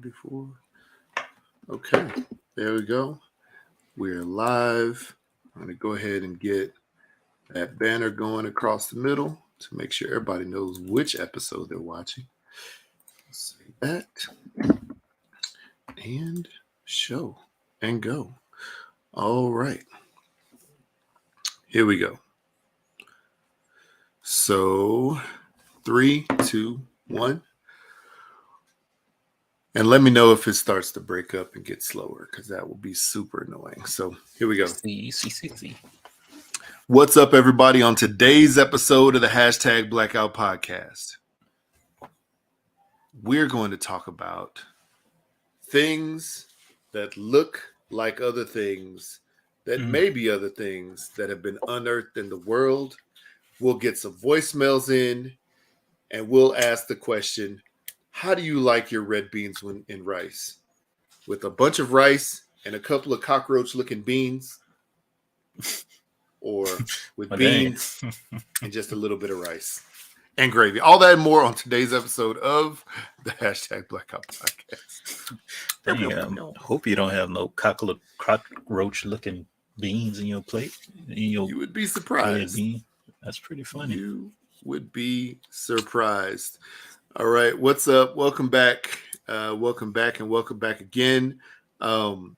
Before. Okay, there we go. We're live. I'm going to go ahead and get that banner going across the middle to make sure everybody knows which episode they're watching. Say that and show and go. All right. Here we go. So 3, 2, 1. And let me know if it starts to break up and get slower, because that will be super annoying. So here we go. See. What's up, everybody? On today's episode of the hashtag Blackout podcast, we're going to talk about things that look like other things that may be other things that have been unearthed in the world. We'll get some voicemails in, and we'll ask the question, how do you like your red beans when in rice? With a bunch of rice and a couple of cockroach-looking beans, or with beans and just a little bit of rice and gravy? All that and more on today's episode of the hashtag Blackout podcast. Hope you don't have no cockroach-looking beans in your plate. You would be surprised. That's pretty funny. You would be surprised. All right, what's up? Welcome back. Welcome back again to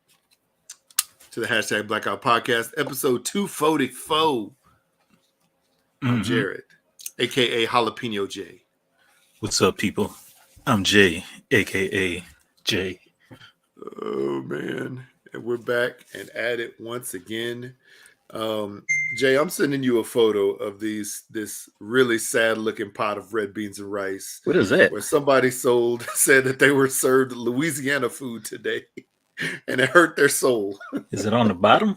the hashtag Blackout podcast, episode 244. I'm Jared, aka Jalapeno J. What's up, people? I'm Jay, aka Jay. Oh man, and we're back and at it once again. Jay, I'm sending you a photo of this really sad looking pot of red beans and rice. What is that? Where somebody said that they were served Louisiana food today, and it hurt their soul. Is it on the bottom?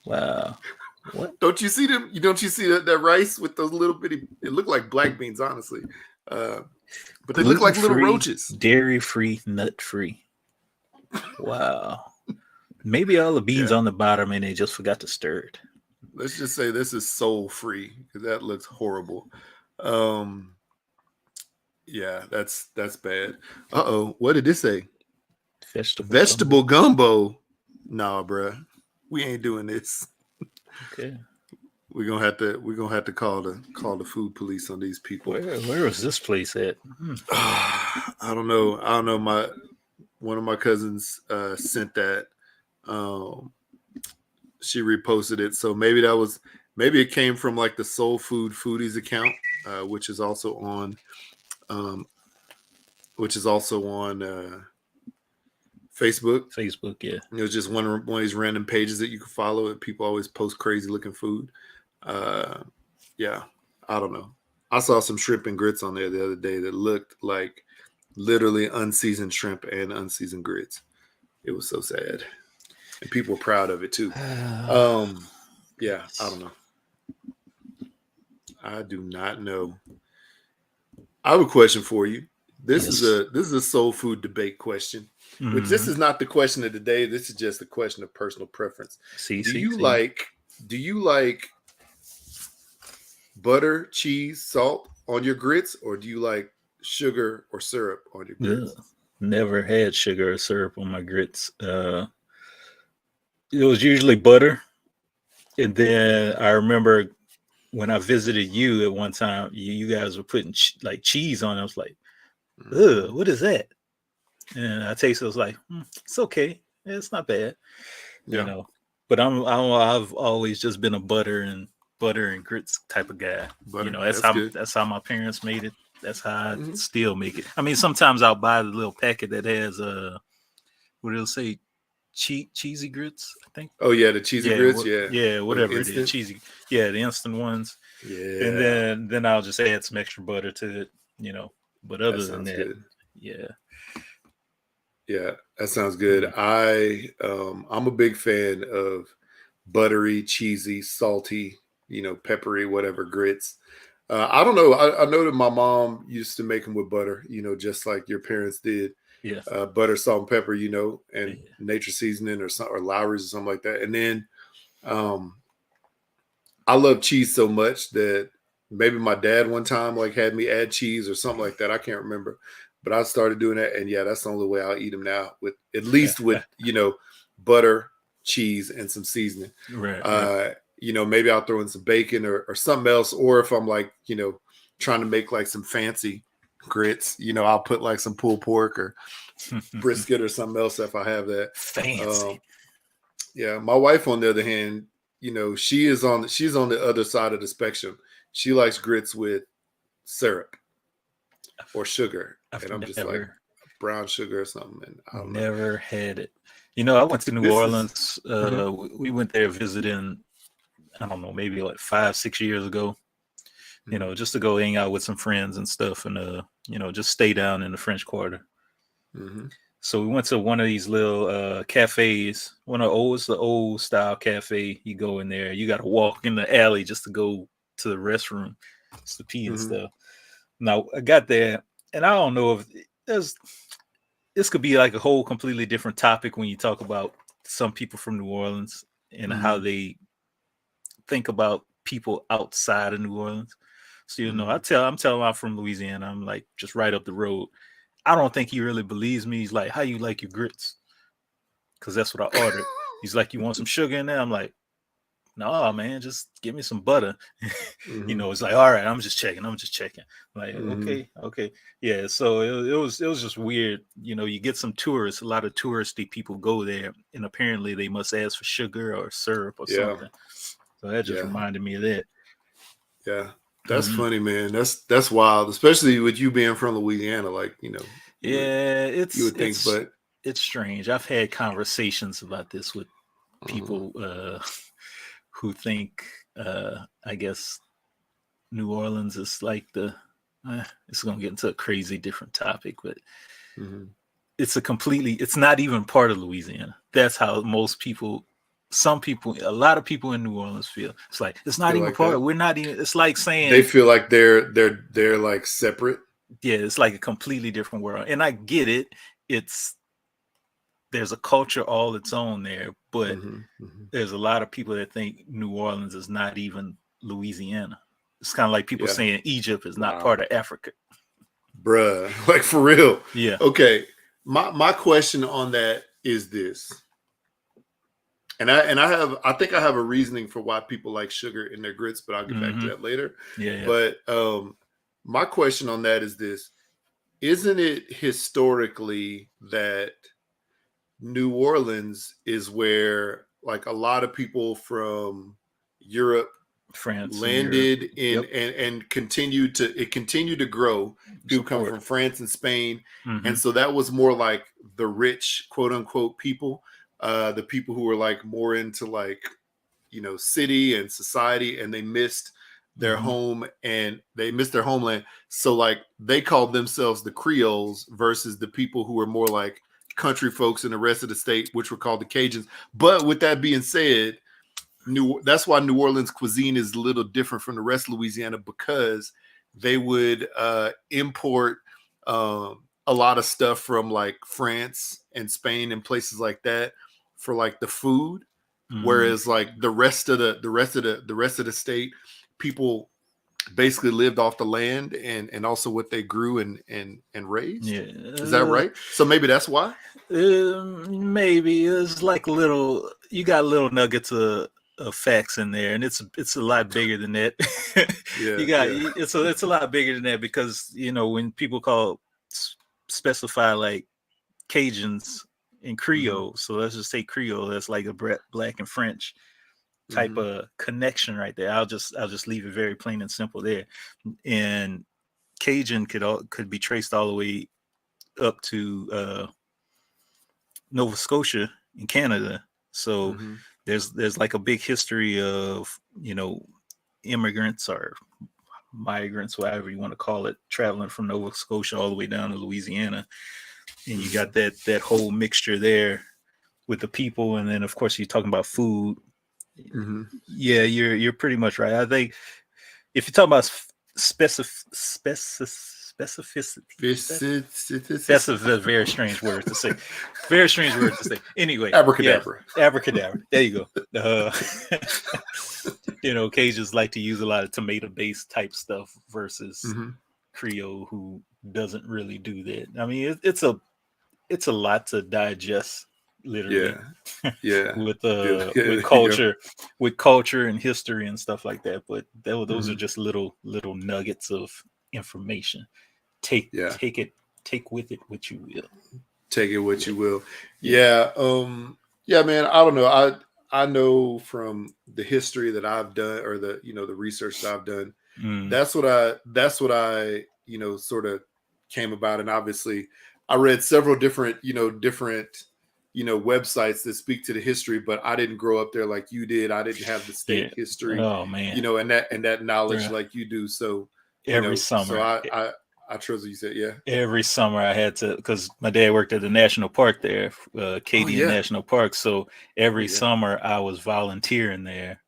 Wow. What? Don't you see them? Don't you see that rice with those little bitty? It looked like black beans, honestly, but they look like little roaches. Dairy-free, nut-free. Wow. Maybe all the beans on the bottom and they just forgot to stir it. Let's just say this is soul free, because that looks horrible. Yeah, that's bad. What did this say? Vegetable gumbo. Nah, bruh. We ain't doing this. Okay. We're gonna have to call the food police on these people. Where is this place at? I don't know. One of my cousins sent that. She reposted it, so maybe it came from like the Soul Food Foodies account, which is also on Facebook. Facebook, yeah. It was just one of these random pages that you can follow, and people always post crazy looking food. Yeah, I don't know. I saw some shrimp and grits on there the other day that looked like literally unseasoned shrimp and unseasoned grits. It was so sad. And people were proud of it too. Yeah, I don't know. I do not know. I have a question for you. This is a soul food debate question. But this is not the question of the day. This is just a question of personal preference. Do you like butter, cheese, salt on your grits, or do you like sugar or syrup on your grits? Never had sugar or syrup on my grits. It was usually butter. And then I remember when I visited you at one time, you guys were putting like cheese on it. I was like, ugh, what is that? And I tasted it. I was like, it's okay. It's not bad. Yeah. You know, but I've always just been a butter and grits type of guy. Butter, that's how my parents made it. That's how I still make it. I mean, sometimes I'll buy the little packet that has what it'll say, cheesy grits, I think. Oh yeah, the cheesy grits, whatever it is, cheesy. Yeah, the instant ones. Yeah. And then I'll just add some extra butter to it, you know. But other than that, good. Yeah, that sounds good. I'm a big fan of buttery, cheesy, salty, peppery, whatever grits. I don't know. I know that my mom used to make them with butter, just like your parents did. Yeah. Butter, salt, and pepper, and nature seasoning or Lowry's or something like that. And then I love cheese so much that maybe my dad one time like had me add cheese or something like that. I can't remember. But I started doing that, and yeah, that's the only way I'll eat them now. With at least with butter, cheese, and some seasoning. Right. Maybe I'll throw in some bacon or something else. Or if I'm like trying to make like some fancy grits, I'll put like some pulled pork or brisket or something else if I have that. Fancy. Yeah, my wife, on the other hand, she's on the other side of the spectrum. She likes grits with syrup or sugar, and I'm just like brown sugar or something. And I don't know. Never had it. I went to New Orleans. We went there visiting. I don't know, maybe like 5-6 years ago. Just to go hang out with some friends and stuff, and just stay down in the French Quarter. Mm-hmm. So we went to one of these little cafes. It's the old style cafe. You go in there, you got to walk in the alley just to go to the restroom, just to pee and stuff. Now I got there, and I don't know if this could be like a whole completely different topic when you talk about some people from New Orleans and how they think about people outside of New Orleans. So I'm telling him I'm from Louisiana. I'm like just right up the road. I don't think he really believes me. He's like, "How you like your grits?" Because that's what I ordered. He's like, "You want some sugar in there?" I'm like, "No, man, just give me some butter." It's like, "All right, I'm just checking. I'm like, okay, yeah. So it was just weird. You get some tourists. A lot of touristy people go there, and apparently they must ask for sugar or syrup or something. So that just reminded me of that. Yeah. That's funny, man. That's wild, especially with you being from Louisiana. Like, you would think, but it's strange. I've had conversations about this with people who think, I guess, New Orleans is like it's going to get into a crazy different topic, but it's not even part of Louisiana. That's how a lot of people in New Orleans feel. It's like it's not even like part. We're not even. It's like saying they feel like they're like separate. Yeah, it's like a completely different world, and I get it. There's a culture all its own there, but there's a lot of people that think New Orleans is not even Louisiana. It's kind of like people saying Egypt is not part of Africa. Bruh, like for real. Yeah. Okay. My question on that is this. And I think I have a reasoning for why people like sugar in their grits, but I'll get back to that later. Yeah. But my question on that is this. Isn't it historically that New Orleans is where like a lot of people from Europe, France landed in and continued to grow. People come from France and Spain. And so that was more like the rich, quote unquote, people. The people who were like more into like, city and society, and they missed their home and they missed their homeland. So like they called themselves the Creoles versus the people who were more like country folks in the rest of the state, which were called the Cajuns. But with that being said, that's why New Orleans cuisine is a little different from the rest of Louisiana, because they would import a lot of stuff from like France and Spain and places like that for like the food, whereas like the rest of the state, people basically lived off the land and also what they grew and raised. Yeah, is that right? So maybe that's why. Maybe it's like you got little nuggets of facts in there, and it's a lot bigger than that. It's a lot bigger than that, because when people specify like Cajuns and Creole, so let's just say Creole, that's like a black and French type of connection right there. I'll just leave it very plain and simple there. And Cajun could be traced all the way up to Nova Scotia in Canada. So there's like a big history of immigrants or migrants, whatever you want to call it, traveling from Nova Scotia all the way down to Louisiana. And you got that whole mixture there with the people, and then of course you're talking about food. Yeah, you're pretty much right. I think if you're talking about specificity, that's a very strange word to say. Very strange word to say. Anyway, abracadabra. Yeah, abracadabra. There you go. Cajuns like to use a lot of tomato-based type stuff versus Creole, who doesn't really do that. I mean, it's a lot to digest, literally, Yeah. with Yeah. culture and history and stuff like that. But those are Mhm. just little nuggets of information. Yeah. Take with it what you will. Take it what you will. Yeah. Yeah. Yeah, man. I don't know. I know from the history that I've done, or the the research that I've done. Mm. That's what I sort of came about. And obviously I read several different websites that speak to the history, but I didn't grow up there like you did. I didn't have the Yeah. state history, Oh man. and that knowledge Bruh. like you do. So Every so summer, I trust what you said. Yeah. every summer I had to, because my dad worked at the national park there, Oh Acadian yeah. National Park. So Oh every yeah. summer I was volunteering there,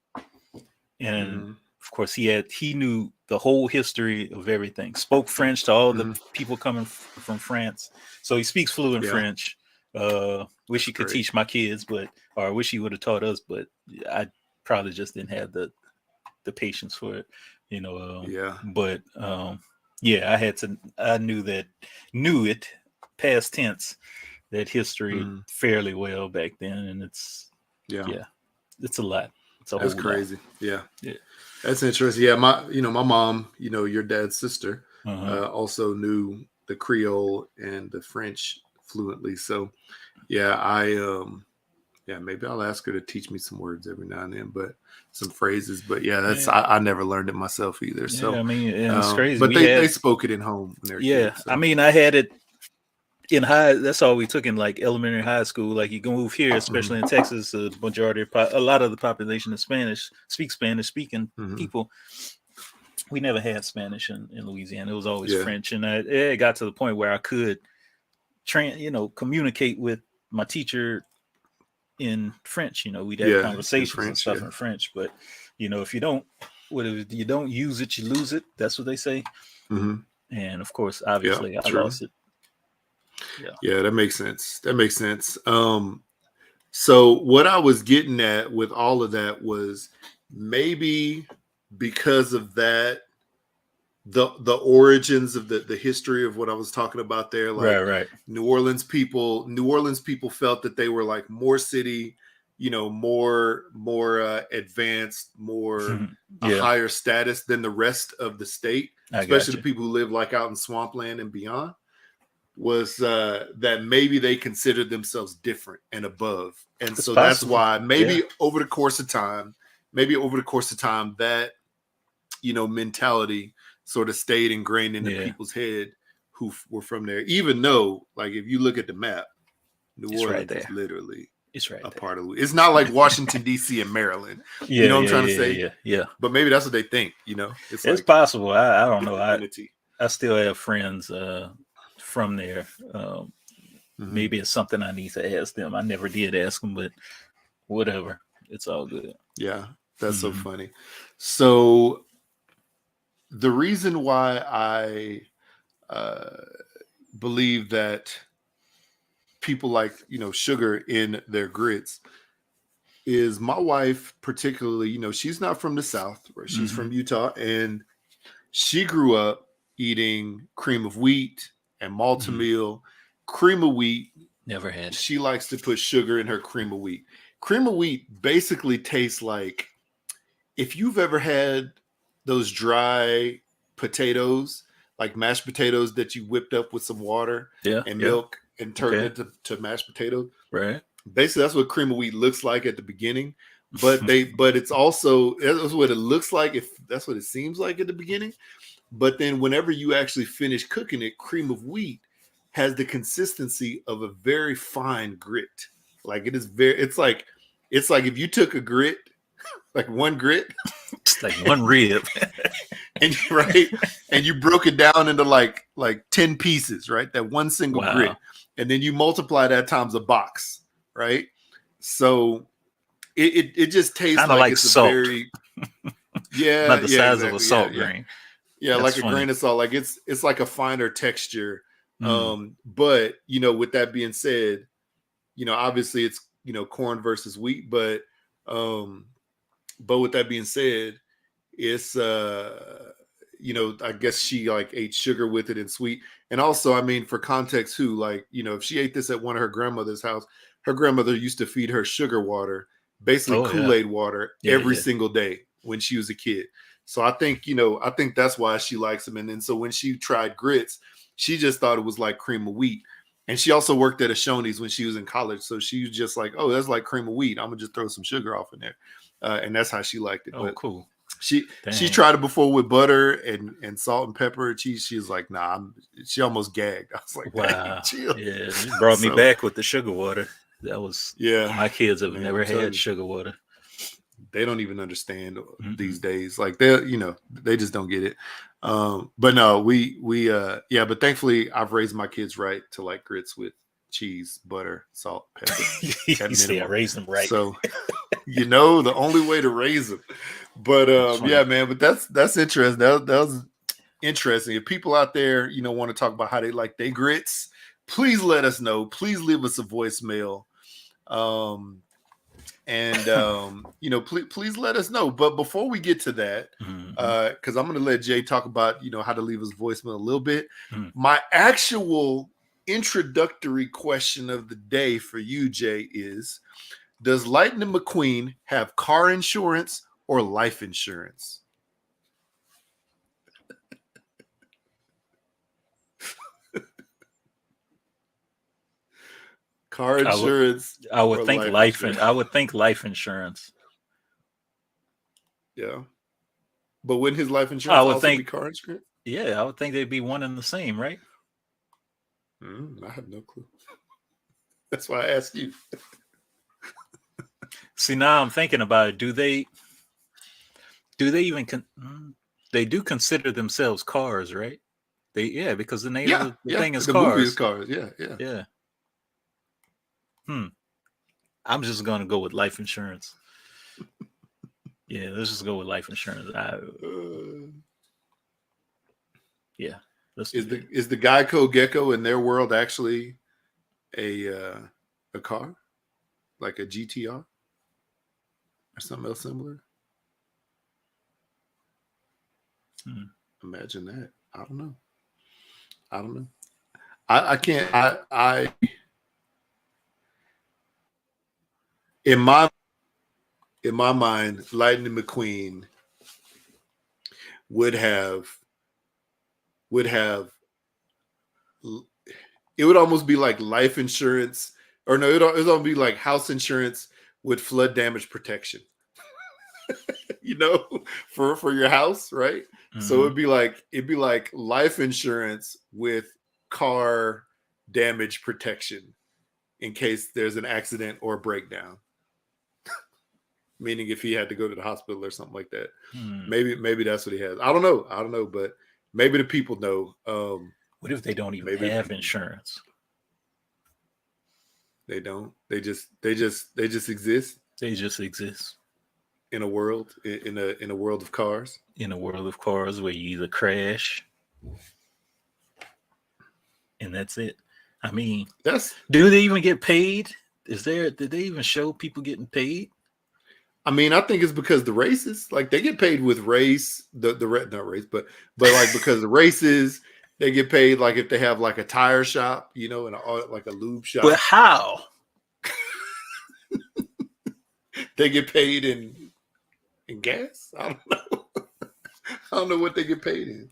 and Hmm. of course he knew the whole history of everything. Spoke French to all the Hmm. people coming from France, so he speaks fluent Yeah. French. Wish That's he could great. teach my kids, or I wish he would have taught us, but I probably just didn't have the patience for it, you know. Yeah. But yeah, I knew it past tense, that history Hmm. fairly well back then, and Yeah. yeah, it's a lot. It's a That's whole lot. crazy. Yeah. Yeah. That's interesting. Yeah, my mom, your dad's sister, Uh-huh. also knew the Creole and the French fluently. So yeah, yeah, maybe I'll ask her to teach me some words every now and then, but some phrases. But yeah, that's Yeah. I never learned it myself either. Yeah, I So, mean, and it's crazy. but We they had, spoke it in home when they were yeah, kids. I So mean, I had it in high. That's all we took in like elementary, high school. Like you can move here, hmm especially in Texas, a lot of the population is Spanish speaking hmm people. We never had Spanish in Louisiana. It was always yeah, French, and it got to the point where I could communicate with my teacher in French. We'd have yeah, in conversations and French, stuff yeah. in French. But if you don't, if you don't use it, you lose it. That's what they say. Hmm. And of course, Yeah, obviously, I true. lost it. Yeah. Yeah, that makes sense. That makes sense. So what I was getting at with all of that was maybe because of that, the origins of the history of what I was talking about there, Right. like Right. New Orleans people felt that they were like more city, more advanced, more a Yeah, higher status than the rest of the state, I especially got the you. people who live like out in swampland and beyond. Was that maybe they considered themselves different and above, and It's so that's possible. why Yeah. maybe over the course of time, that mentality sort of stayed ingrained into Yeah. people's head who were from there. Even though, like, if you look at the map, New It's right Orleans is there. literally It's right a there. part of it. It's not like Washington D.C. and Maryland. You Yeah. know what I'm Yeah. trying to Yeah. say? Yeah. Yeah. But maybe that's what they think. It's It's like possible. I don't know. different entity. I still have friends from there. Hmm. Maybe it's something I need to ask them. I never did ask them, but whatever. It's all good. Yeah, that's so Hmm. funny. So the reason why I uh, believe that people like sugar in their grits is my wife, particularly. She's not from the South, right? She's Hmm. from Utah, and she grew up eating cream of wheat and malted Hmm. meal. Cream of wheat, Never had it. she likes to put sugar in her cream of wheat. Cream of wheat basically tastes like, if you've ever had those dry potatoes, like mashed potatoes that you whipped up with some water Yeah. and Yeah. milk and turned Okay. it to mashed potatoes. Right. Basically, that's what cream of wheat looks like at the beginning. But it's also, that's what it looks like, if that's what it seems like at the beginning. But then whenever you actually finish cooking it, cream of wheat has the consistency of a very fine grit. Like it's like if you took a grit, like one grit, It's like one rib. and right, and you broke it down into like 10 pieces, right? That one single grit. Wow. And then you multiply that times a box, right? So it just tastes Kind of like like it's a salt, very, yeah, about the yeah, size of a exactly. Yeah, salt yeah. grain. Yeah, That's like a funny. grain of salt. Like it's like a finer texture. Mm. But with that being said, obviously it's corn versus wheat, but with that being said, it's I guess she like ate sugar with it and sweet. And also, I mean, for context, if she ate this at one of her grandmother's house, her grandmother used to feed her sugar water, basically Kool-Aid water, every single day when she was a kid. So I think that's why she likes them. And then so when she tried grits, she just thought it was like cream of wheat. And she also worked at a Shoney's when she was in college. So she was just like, oh, that's like cream of wheat. I'm gonna just throw some sugar off in there. And that's how she liked it. Oh, but cool. She tried it before with butter and salt and pepper and cheese. She was like, nah, she almost gagged. I was like, wow, chill. Yeah, you brought me back with the sugar water. That was my kids have never had sugar water. They don't even understand these days. Like they just don't get it. But no, but thankfully I've raised my kids right to like grits with cheese, butter, salt, pepper. You see, I raised them right. So the only way to raise them. But yeah, man, but that's interesting. That was interesting. If people out there, want to talk about how they like their grits, please let us know. Please leave us a voicemail. Please let us know. But before we get to that, because I'm going to let Jay talk about, how to leave us voicemail a little bit. My actual introductory question of the day for you, Jay, is, does Lightning McQueen have car insurance or life insurance? Car insurance. I would think life insurance. Yeah. But wouldn't his life insurance also be car insurance? Yeah, I would think they'd be one and the same, right? I have no clue. That's why I asked you. See, now I'm thinking about it. Do they even they do consider themselves cars, right? Because the name of the thing is the Cars. Movie is Cars. Yeah. I'm just gonna go with life insurance. Yeah, let's just go with life insurance. Is the Geico Gecko in their world actually a car, like a GTR or something else similar? Imagine that. I don't know. I can't. I in my mind, Lightning McQueen would have. It would almost be like life insurance, or no, it would almost be like house insurance with flood damage protection. For your house, right? So it'd be like life insurance with car damage protection in case there's an accident or breakdown. Meaning if he had to go to the hospital or something like that. Maybe that's what he has. I don't know, but maybe the people know. What if they don't even have insurance? They don't. They just exist. They just exist in a world in a world of cars. In a world of cars where you either crash, and that's it. I mean, do they even get paid? Did they even show people getting paid? I mean, I think it's because the races, like they get paid with race, not race, but like because the races, they get paid like if they have like a tire shop, and like a lube shop. But how? They get paid in gas? I don't know. I don't know what they get paid in.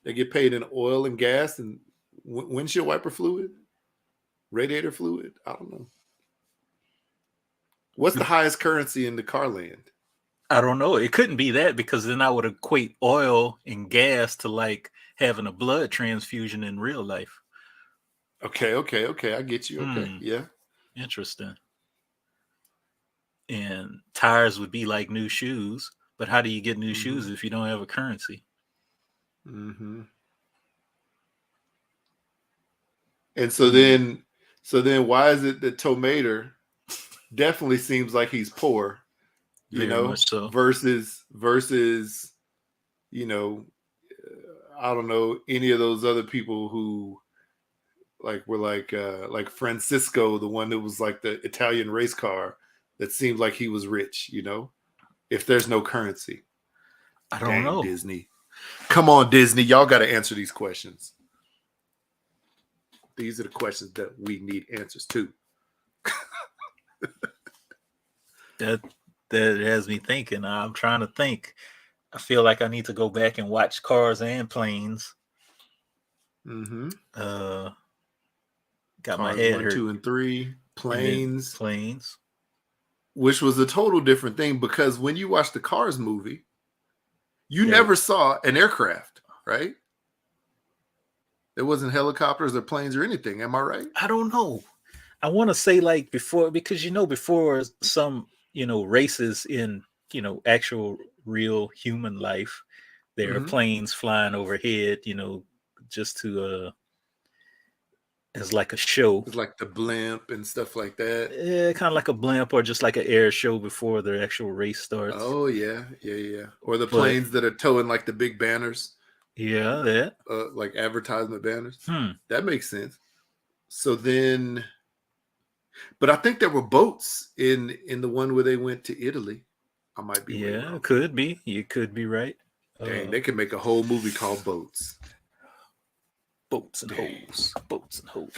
They get paid in oil and gas and windshield wiper fluid, radiator fluid. I don't know. What's the highest currency in the car land? I don't know. It couldn't be that, because then I would equate oil and gas to like having a blood transfusion in real life. Okay. I get you. Okay. Yeah. Interesting. And tires would be like new shoes, but how do you get new shoes if you don't have a currency? And so then why is it that Tomater definitely seems like he's poor, much so. versus, I don't know, any of those other people who were like Francisco, the one that was like the Italian race car that seemed like he was rich, if there's no currency. I don't know. Disney. Come on, Disney. Y'all got to answer these questions. These are the questions that we need answers to. That has me thinking. I'm trying to think. I feel like I need to go back and watch Cars and Planes. Mm-hmm. Got Cars my head 1, hurt. 2, and 3. Planes. Planes. Which was a total different thing because when you watch the Cars movie, you never saw an aircraft, right? There wasn't helicopters or planes or anything. Am I right? I don't know. I want to say like before, because before some races in actual real human life, there are planes flying overhead, just to as like a show. It's like the blimp and stuff like that. Yeah, kind of like a blimp or just like an air show before the actual race starts. Oh yeah. Or the planes that are towing like the big banners. Yeah, that like advertisement banners. That makes sense. So then, but I think there were boats in the one where they went to Italy. I might be way wrong. It could be. You could be right. Dang, they could make a whole movie called Boats. Boats and holes. Boats and holes.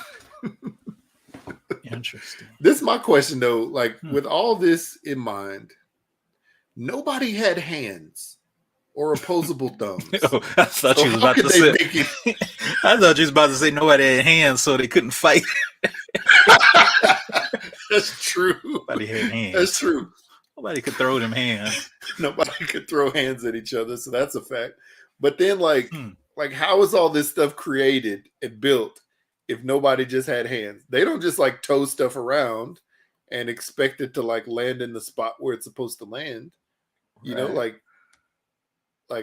Interesting. This is my question though. Like with all this in mind, nobody had hands or opposable thumbs. I thought you was about to say. I thought you was about to say nobody had hands, so they couldn't fight. That's true. Nobody had hands. That's true. Nobody could throw them hands. Nobody could throw hands at each other, so that's a fact. But then, like how is all this stuff created and built if nobody just had hands? They don't just like tow stuff around and expect it to like land in the spot where it's supposed to land. You know, like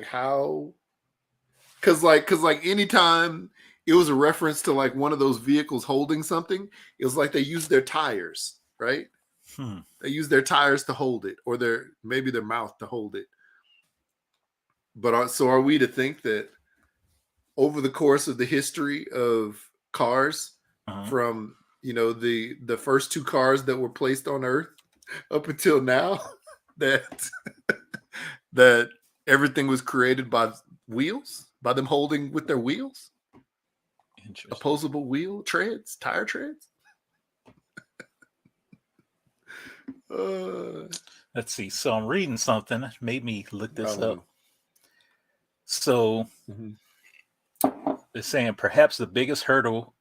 how? Because anytime it was a reference to like one of those vehicles holding something, it was like they used their tires, right? They use their tires to hold it, or maybe their mouth to hold it. But so are we to think that over the course of the history of cars, from the first two cars that were placed on Earth up until now, that everything was created by wheels, by them holding with their wheels, opposable wheel treads, tire treads? Let's see. So I'm reading something that made me look this up. So they're saying perhaps the biggest hurdle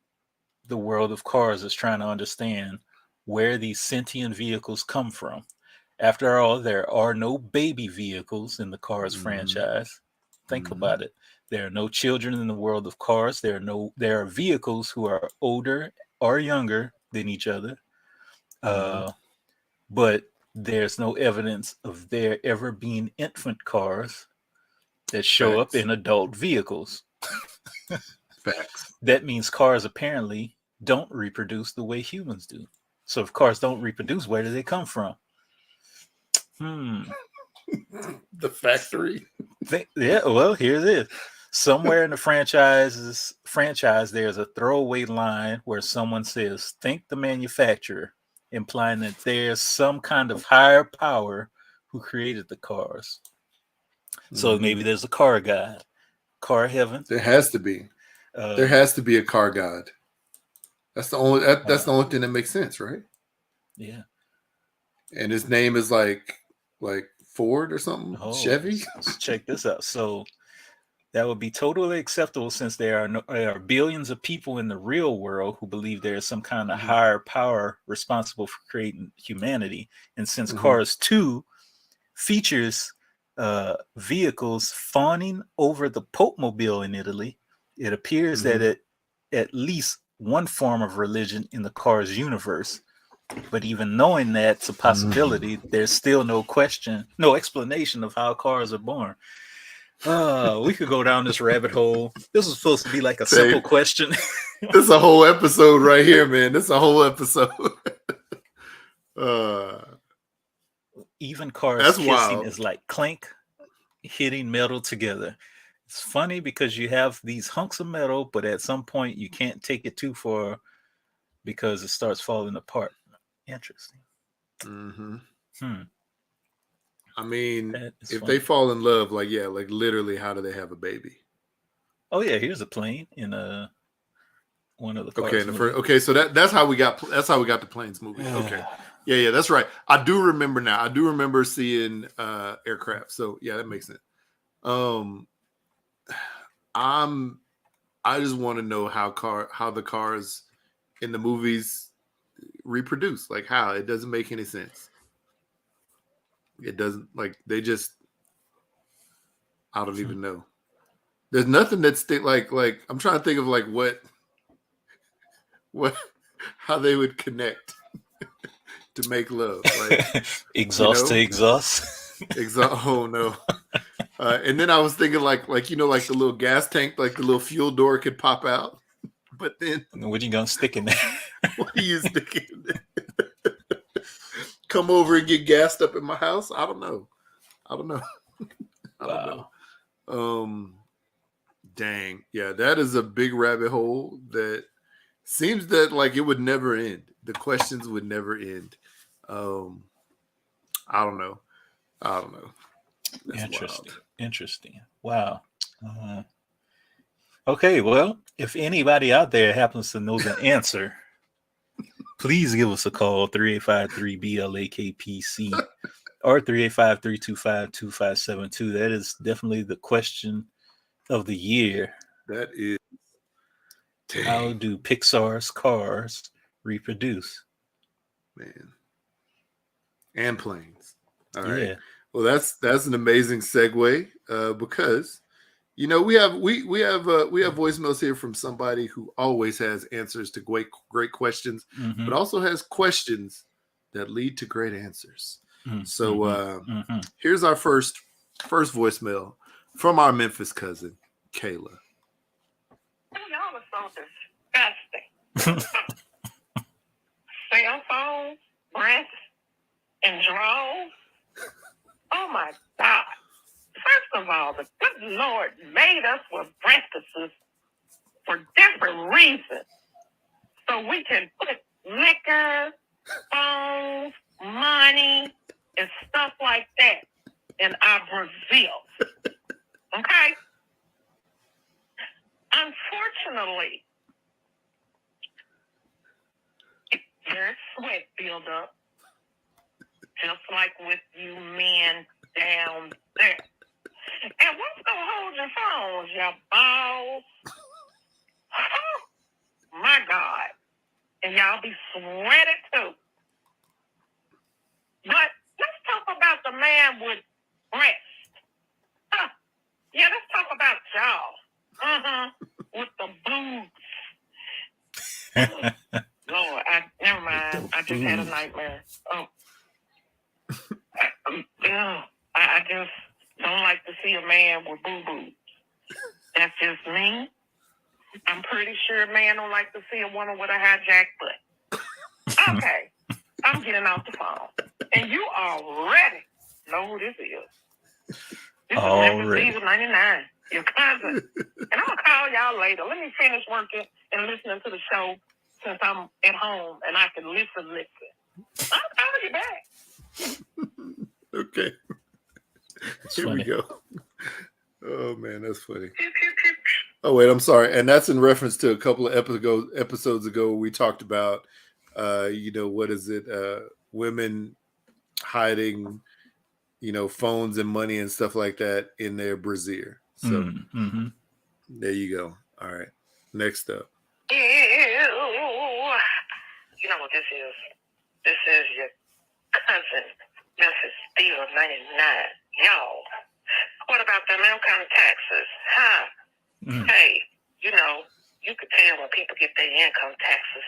the world of cars is trying to understand where these sentient vehicles come from. After all, there are no baby vehicles in the Cars franchise. Think about it. There are no children in the world of cars. There are vehicles who are older or younger than each other. But there's no evidence of there ever being infant cars that show up in adult vehicles. Facts. That means cars apparently don't reproduce the way humans do. So if cars don't reproduce, where do they come from? The factory. Well, here it is. Somewhere in the franchise, there's a throwaway line where someone says, "Thank the manufacturer," implying that there's some kind of higher power who created the cars. So maybe there's a car god, car heaven. There has to be. There has to be a car god. That's the only. That's the only thing that makes sense, right? Yeah. And his name is like Ford or something. Chevy. Let's check this out. So that would be totally acceptable since there are billions of people in the real world who believe there is some kind of higher power responsible for creating humanity. And since Cars 2 features vehicles fawning over the Pope Mobile in Italy, it appears that at least one form of religion in the Cars universe. But even knowing that's a possibility, there's still no explanation of how cars are born. We could go down this rabbit hole. This was supposed to be like a simple question. This is a whole episode right here, man. This is a whole episode. Even cars that's kissing wild. is like clank hitting metal together. It's funny because you have these hunks of metal, but at some point you can't take it too far because it starts falling apart. Interesting. I mean, That is if funny. they fall in love, like literally, how do they have a baby? Oh yeah, here's a plane in one of the cars. Okay, in the first. Okay, so that's how we got the Planes movie. Okay, yeah, that's right. I do remember now. I do remember seeing aircraft. So yeah, that makes sense. I just want to know how the cars in the movies reproduce. Like how it doesn't make any sense. It doesn't like they just. I don't even know. There's nothing that's like I'm trying to think of like what how they would connect to make love, like Exhaust to exhaust. Oh no. And then I was thinking like like the little gas tank, like the little fuel door could pop out. But then What you gonna stick in there? what are you sticking in there? Come over and get gassed up in my house? I don't know. I don't know. Dang. Yeah, that is a big rabbit hole that seems that like it would never end. The questions would never end. I don't know. That's Interesting. Wow. Okay, well, if anybody out there happens to know the answer, please give us a call, 385-3BLAKPC or 385-325-2572. That is definitely the question of the year. That is. Dang. How do Pixar's cars reproduce? Man. And planes. All right. Yeah. Well, that's an amazing segue because we have voicemails here from somebody who always has answers to great questions, but also has questions that lead to great answers. So here's our first voicemail from our Memphis cousin, Kayla. Y'all are so disgusting. Cell phones, breasts, and drawers. Oh my God. First of all, the good Lord made us with breastises for different reasons. So we can put liquor, phones, money, and stuff like that in our Brazil. Okay? Unfortunately, there's sweat build up, just like with you men down there. And what's gonna hold your phones? Your balls? Oh, my God. And y'all be sweaty too. But let's talk about the man with breasts. Yeah, let's talk about y'all. With the boobs. Lord, never mind. I just had a nightmare. I just don't like to see a man with boo-boos. That's just me. I'm pretty sure a man don't like to see a woman with a hijacked butt. Okay, I'm getting off the phone. And you already know who this is. This is Memphis 99, your cousin. And I'm going to call y'all later. Let me finish working and listening to the show since I'm at home and I can listen. I'll call you back. Okay. Here we go. Oh man, that's funny. Oh wait, I'm sorry, and that's in reference to a couple of episodes ago. We talked about, what is it? Women hiding, phones and money and stuff like that in their brassiere. So there you go. All right, next up. You know what this is? This is your cousin, Memphis 99. Y'all, what about them income taxes? Huh? Hey, you could tell when people get their income taxes,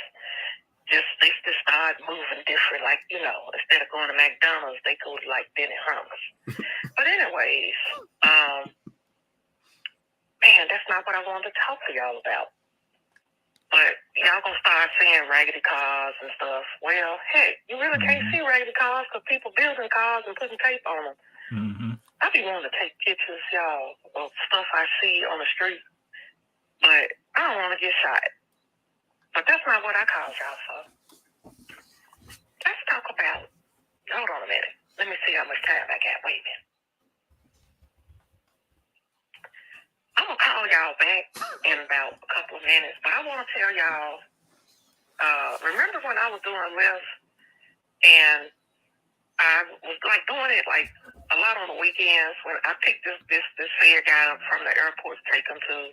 they just start moving different. Like, instead of going to McDonald's, they go to like Benny Hunters. But anyways, man, that's not what I wanted to talk to y'all about. But y'all gonna start seeing raggedy cars and stuff. Well, heck, you really can't see raggedy cars because people building cars and putting tape on them. I be wanting to take pictures, y'all, of stuff I see on the street, but I don't want to get shot. But that's not what I called y'all for. Let's talk about. Hold on a minute. Let me see how much time I got. Wait a y'all. Remember when I was doing Lyft and I was like doing it like a lot on the weekends when I picked this fare guy up from the airport to take him to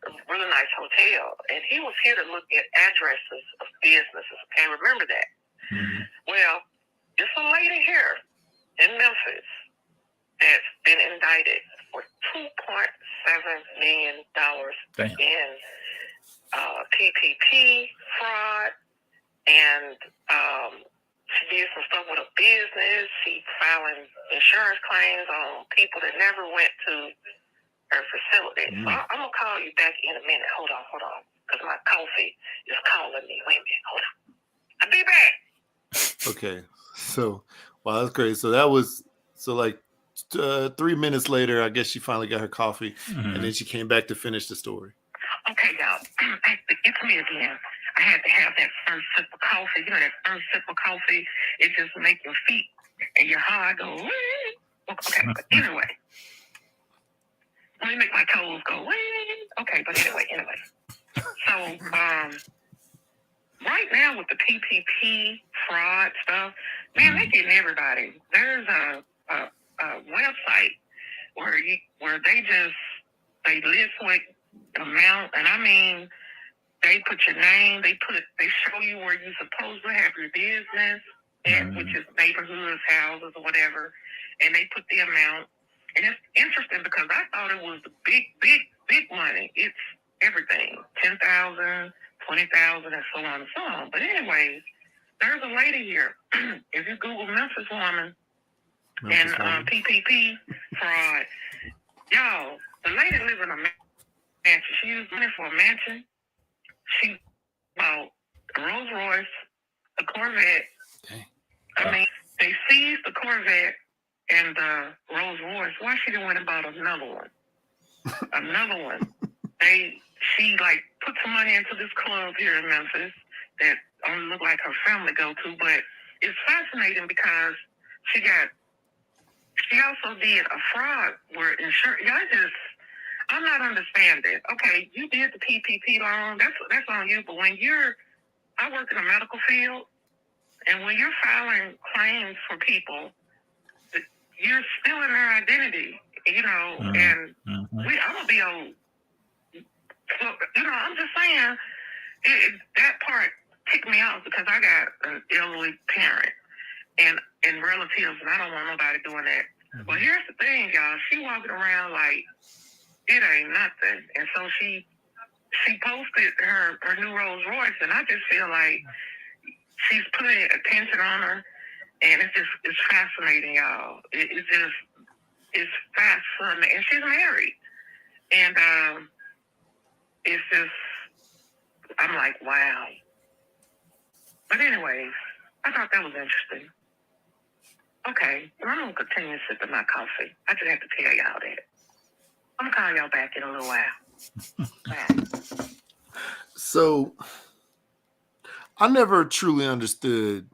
a really nice hotel, and he was here to look at addresses of businesses. Okay, remember that? Mm-hmm. Well, it's a lady here in Memphis that's been indicted for $2.7 million in PPP fraud, and she did some stuff with a business. She filing insurance claims on people that never went to her facility. So I'm going to call you back in a minute. Hold on. Because my coffee is calling me. Wait a minute. Hold on. I'll be back. Okay. So, wow, that's great. So that was, like 3 minutes later, I guess she finally got her coffee, and then she came back to finish the story. Okay, y'all. It's me again. I had to have that first sip of coffee. You know, that first sip of coffee, it just makes your feet and your heart go, wee. Okay, but anyway. Let me make my toes go, wee. Okay, but anyway. So, right now with the PPP fraud stuff, man, they're getting everybody. There's a website where they list what amount, and I mean, they put your name, they show you where you're supposed to have your business, which is neighborhoods, houses, or whatever, and they put the amount. And it's interesting because I thought it was the big money. It's everything, 10,000, 20,000, and so on and so on. But anyways, there's a lady here. If you Google Memphis woman and PPP fraud, y'all, the lady lives in a mansion. She used money for a mansion. She bought a Rolls Royce, a Corvette. Okay. I mean, they seized the Corvette and the Rolls Royce. Why she didn't went and bought another one? She like put some money into this club here in Memphis that only look like her family go to, but it's fascinating because she also did a fraud where insurance. I'm not understanding. Okay, you did the PPP loan. That's on you. But I work in the medical field, and when you're filing claims for people, you're stealing their identity. You know, and I'm gonna be old. So, you know, I'm just saying that part ticked me off because I got an elderly parent and relatives, and I don't want nobody doing that. But here's the thing, y'all. She walking around like it ain't nothing. And so she posted her new Rolls Royce, and I just feel like she's putting attention on her, and it's fascinating, y'all. It's fascinating. And she's married. And it's just, I'm like, wow. But anyways, I thought that was interesting. Okay, well, I'm going to continue sipping my coffee. I just have to tell y'all that. I'm going to call y'all back in a little while. Bye. So, I never truly understood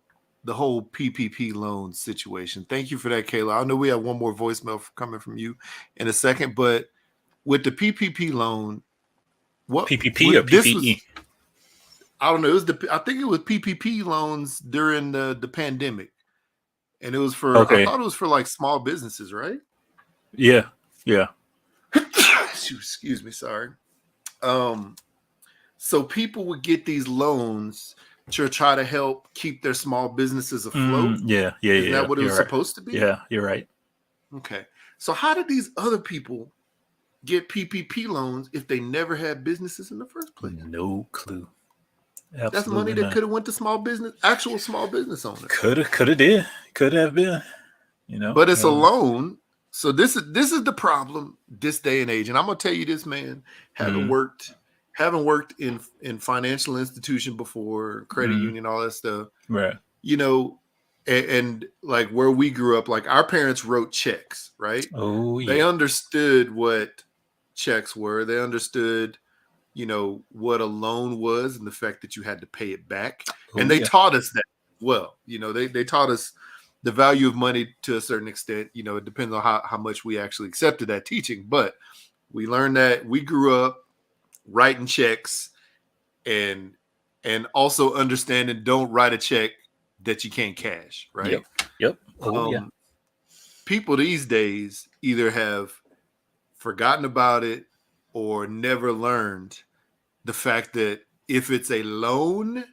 the whole PPP loan situation. Thank you for that, Kayla. I know we have one more voicemail coming from you in a second, but with the PPP loan, what PPP or PPE? I don't know. I think it was PPP loans during the pandemic, and it was for. Okay. I thought it was for like small businesses, right? Yeah. Excuse me. Sorry. So people would get these loans to try to help keep their small businesses afloat. Isn't that what it was supposed to be? Yeah, you're right. Okay. So how did these other people get PPP loans if they never had businesses in the first place? No clue. Absolutely That's money that could have went to actual small business owners. Could have been, you know. But it's a loan. So this is the problem this day and age. And I'm gonna tell you this, man, having worked in financial institution before, credit union, all that stuff. Right. You know, and like where we grew up, like our parents wrote checks, right? Oh, yeah. They understood what checks were. They understood, you know, what a loan was and the fact that you had to pay it back. And they taught us that well. You know, they taught us the value of money to a certain extent. You know, it depends on how much we actually accepted that teaching. But we learned that. We grew up writing checks, and and also understanding don't write a check that you can't cash, right? Yep. Oh, yeah. People these days either have forgotten about it or never learned the fact that if it's a loan,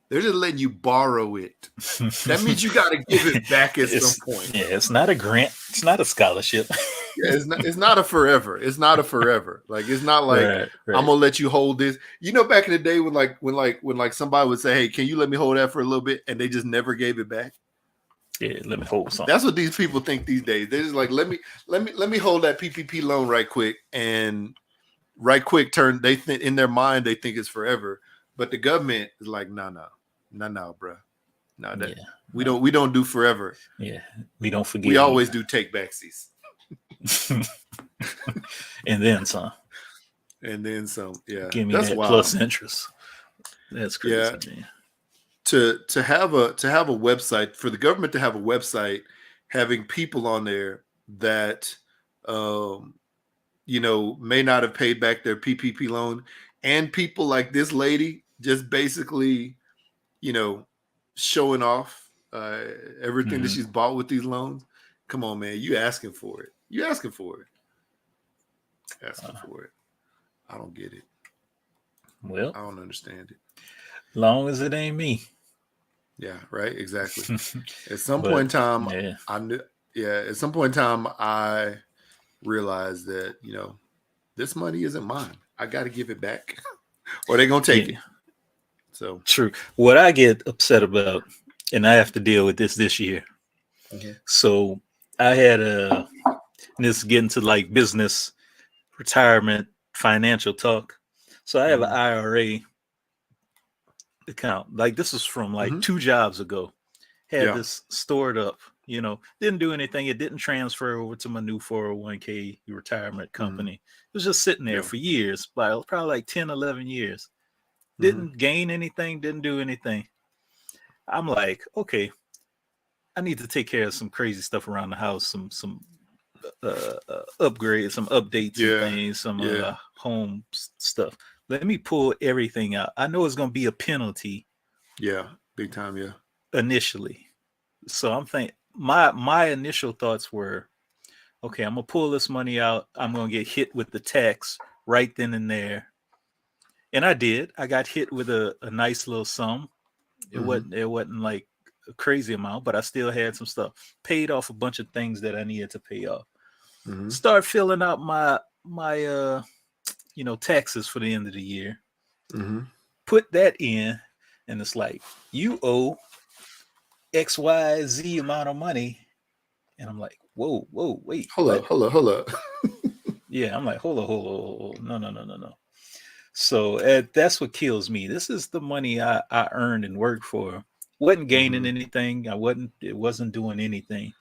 they're just letting you borrow it. That means you got to give it back at some point. Yeah, it's not a grant. It's not a scholarship. Yeah, it's not a forever. It's not a forever. Like it's not like Right. I'm gonna let you hold this. You know, back in the day when somebody would say, "Hey, can you let me hold that for a little bit?" and they just never gave it back. Yeah, let me hold something. That's what these people think these days. They're just like, let me hold that PPP loan right quick, and right quick turn. They think in their mind they think it's forever, but the government is like, no, bro, no, that we don't do forever. Yeah, we don't forget. We always do take backsies. And then some. And then some. Yeah, Give me that's that wild. Plus interest. That's crazy. Yeah. Man. To have a website, for the government to have a website having people on there that may not have paid back their PPP loan, and people like this lady just basically showing off everything that she's bought with these loans. Come on, man, you asking for it. Asking for it. I don't get it. Well, I don't understand it. Long as it ain't me. Yeah, right. Exactly. At some point in time, I knew. Yeah, at some point in time, I realized that this money isn't mine. I got to give it back, or they're gonna take it. So true. What I get upset about, and I have to deal with this year. Mm-hmm. So I had this is getting to like business, retirement, financial talk. So I have an IRA account. Like this is from like 2 jobs ago. Had this stored up, didn't do anything. It didn't transfer over to my new 401k retirement company. It was just sitting there for years, probably like 10, 11 years. Didn't gain anything, didn't do anything. I'm like, okay, I need to take care of some crazy stuff around the house, some upgrades, some updates and things, some home stuff. Let me pull everything out. I know it's going to be a penalty. Yeah, big time, initially. So I'm thinking, my initial thoughts were, okay, I'm going to pull this money out. I'm going to get hit with the tax right then and there. And I did. I got hit with a nice little sum. It wasn't like a crazy amount, but I still had some stuff. Paid off a bunch of things that I needed to pay off. Start filling out my taxes for the end of the year. Put that in, and it's like, you owe XYZ amount of money. And I'm like, whoa, wait. Hold up. Yeah, I'm like, hold on. No. So that's what kills me. This is the money I earned and worked for. Wasn't gaining anything. It wasn't doing anything.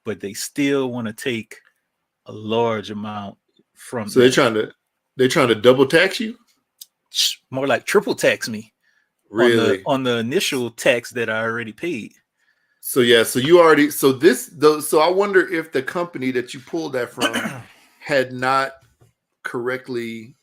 But they still want to take a large amount from. So they're trying to double tax you? More like triple tax me. Really? On the initial tax that I already paid. So so I wonder if the company that you pulled that from had not correctly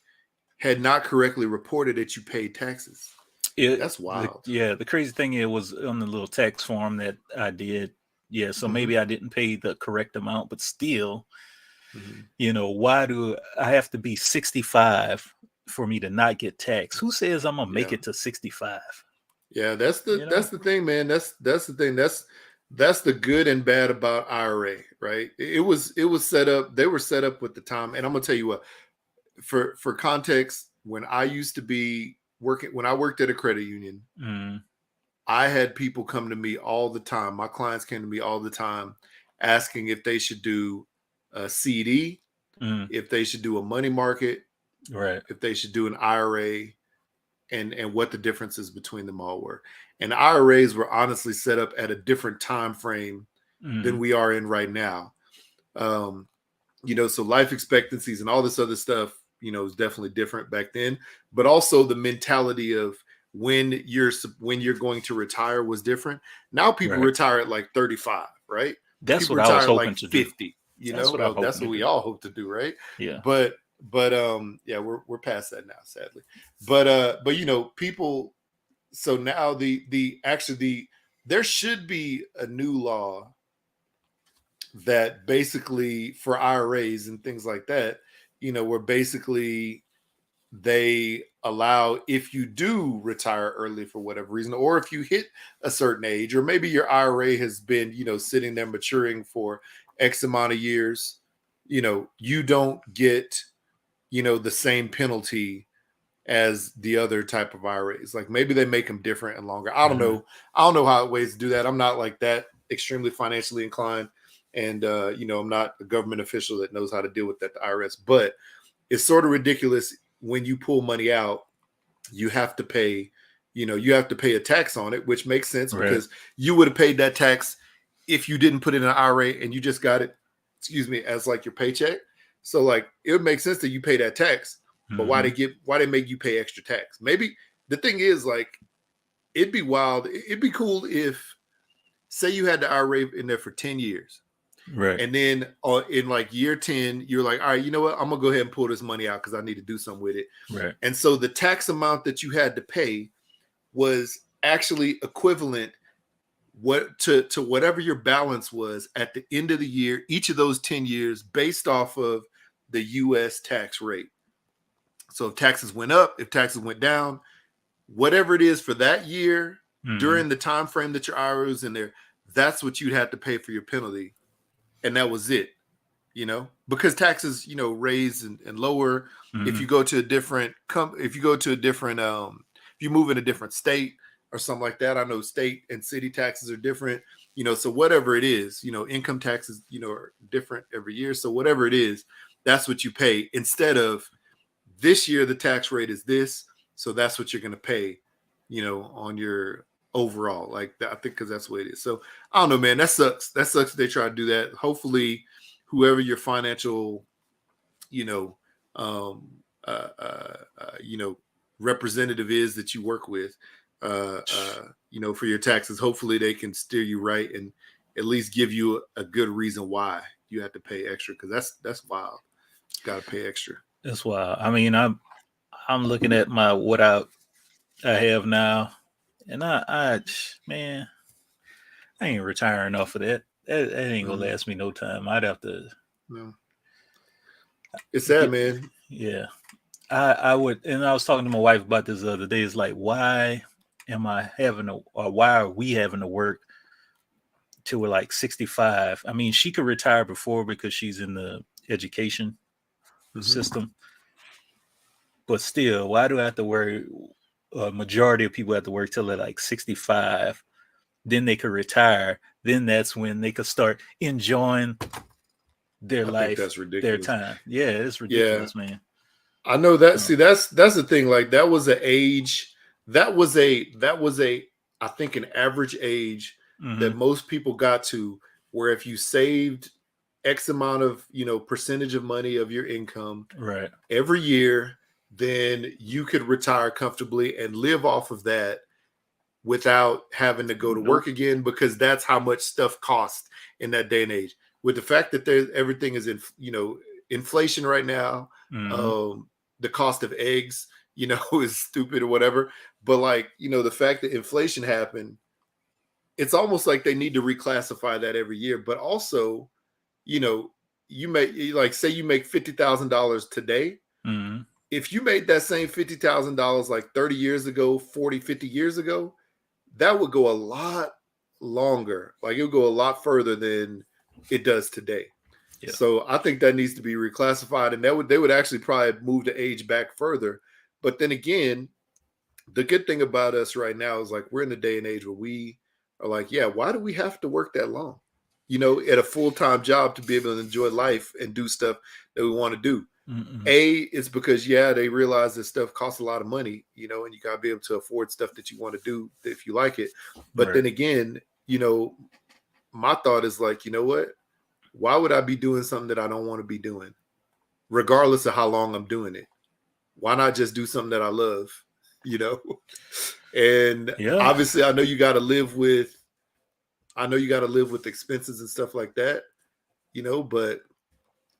reported that you paid taxes. That's wild. The crazy thing is, was on the little tax form that I did. Yeah, so maybe I didn't pay the correct amount, but still, why do I have to be 65 for me to not get taxed? Who says I'm gonna make it to 65? Yeah, that's the thing, man. That's the thing. That's the good and bad about IRA, right? It was set up. They were set up with the time, and I'm gonna tell you what. For context, when I used to be working, when I worked at a credit union, I had people come to me all the time. My clients came to me all the time asking if they should do a CD, if they should do a money market, right? If they should do an IRA, and what the differences between them all were. And IRAs were honestly set up at a different time frame than we are in right now. So life expectancies and all this other stuff, is definitely different back then. But also the mentality of when you're going to retire was different. Now people retire at like 35, right? That's people what I was hoping like to 50. Do. That's what we all hope to do, right? Yeah. But we're past that now, sadly. But people so now there should be a new law that basically for IRAs and things like that, where basically they allow, if you do retire early for whatever reason, or if you hit a certain age, or maybe your IRA has been, sitting there maturing for X amount of years, you don't get, the same penalty as the other type of IRAs. Like maybe they make them different and longer. I don't know. I don't know how ways to do that. I'm not like that extremely financially inclined. And, I'm not a government official that knows how to deal with that, the IRS, but it's sort of ridiculous when you pull money out, you have to pay, a tax on it, which makes sense because you would have paid that tax if you didn't put it in an IRA and you just got it, as like your paycheck. So like, it would make sense that you pay that tax, but why they make you pay extra tax? Maybe the thing is like, it'd be wild. It'd be cool if, say you had the IRA in there for 10 years. Right. And then in like year 10, you're like, all right, you know what? I'm going to go ahead and pull this money out because I need to do something with it. Right. And so the tax amount that you had to pay was actually equivalent to whatever your balance was at the end of the year, each of those 10 years based off of the U.S. tax rate. So if taxes went up, if taxes went down, whatever it is for that year during the time frame that your IRA was in there, that's what you'd have to pay for your penalty. And that was it, because taxes, raise and lower. If you go to a different, if you move in a different state or something like that, I know state and city taxes are different, so whatever it is, income taxes, are different every year. So whatever it is, that's what you pay instead of this year, the tax rate is this. So that's what you're going to pay, on your overall, like that, I think, because that's what it is. So I don't know, man. That sucks. That sucks that they try to do that. Hopefully, whoever your financial, representative is that you work with, for your taxes, hopefully they can steer you right and at least give you a good reason why you have to pay extra, because that's wild. Got to pay extra. That's wild. I mean, I'm looking at what I have now. And I ain't retiring off of that. That ain't gonna last me no time. I'd have to. No. It's sad, man. Yeah, I would. And I was talking to my wife about this the other day. It's like, why are we having to work till we're like 65? I mean, she could retire before because she's in the education system, but still, why do I have to worry? A majority of people have to work till they're like 65, then they could retire. Then that's when they could start enjoying their life, their time. Yeah, it's ridiculous, man. I know that. See, that's the thing. Like that was an age. That was a I think an average age that most people got to, where if you saved X amount of percentage of money of your income every year, then you could retire comfortably and live off of that without having to go to work again, because that's how much stuff costs in that day and age. With the fact that everything is in, inflation right now, the cost of eggs, is stupid or whatever. But like, the fact that inflation happened, it's almost like they need to reclassify that every year. But also, you make, like, say you make $50,000 today. If you made that same $50,000 like 30 years ago, 40, 50 years ago, that would go a lot longer. Like it would go a lot further than it does today. Yeah. So I think that needs to be reclassified, and they would actually probably move the age back further. But then again, the good thing about us right now is like we're in the day and age where we are like, yeah, why do we have to work that long? At a full-time job to be able to enjoy life and do stuff that we want to do. It's because they realize that stuff costs a lot of money, and you gotta be able to afford stuff that you want to do if you like it. But then again, my thought is like, what? Why would I be doing something that I don't want to be doing, regardless of how long I'm doing it? Why not just do something that I love, And obviously, I know you got to live with expenses and stuff like that, but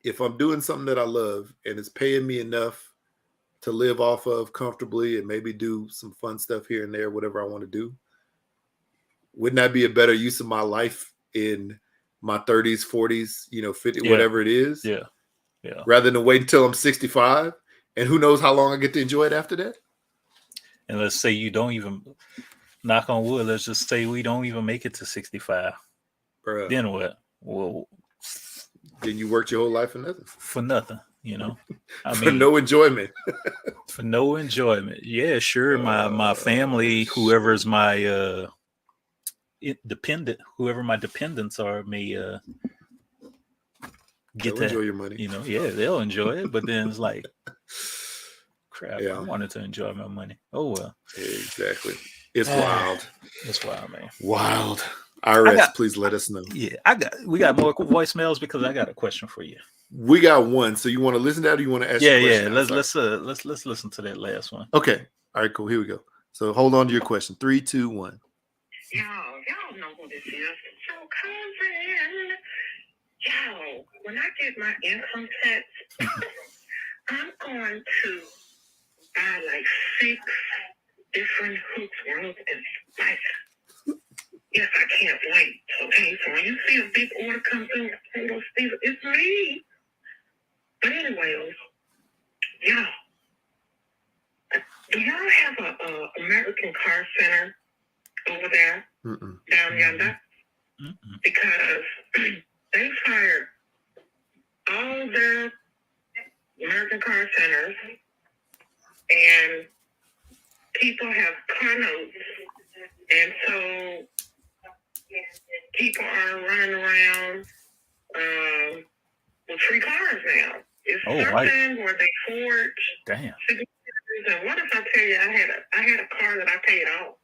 if I'm doing something that I love and it's paying me enough to live off of comfortably and maybe do some fun stuff here and there, whatever I want to do. Wouldn't that be a better use of my life in my 30s, 40s, 50, whatever it is? Yeah. Yeah. Rather than wait until I'm 65, and who knows how long I get to enjoy it after that. And let's say you don't even, knock on wood, let's just say we don't even make it to 65. Bruh. Then what? Well, then you worked your whole life for nothing. For nothing, I for no enjoyment. For no enjoyment. Yeah, sure. My family, whoever's my whoever my dependents are, may get they'll enjoy your money. Yeah, they'll enjoy it. But then it's like, crap, yeah. I wanted to enjoy my money. Oh well. Exactly. It's wild. It's wild, man. Wild. IRS, please let us know. Yeah, we got more voicemails because I got a question for you. We got one. So you want to listen to that, or you want to ask? Yeah. Let's listen to that last one. Okay. All right. Cool. Here we go. So hold on to your question. 3, 2, 1. Y'all know who this is. It's your cousin. Y'all, when I get my income tax, I'm going to buy like 6 different hooks, ropes, and spikes. Yes, I can't wait. Okay, so when you see a big order come through, Steve, it's me. But anyways, y'all, do y'all have a American Car Center over there down yonder? Because they fired all the American Car Centers, and people have car notes, and so people are running around with free cars now. It's something where they forge. Damn. And what if I tell you I had a car that I paid off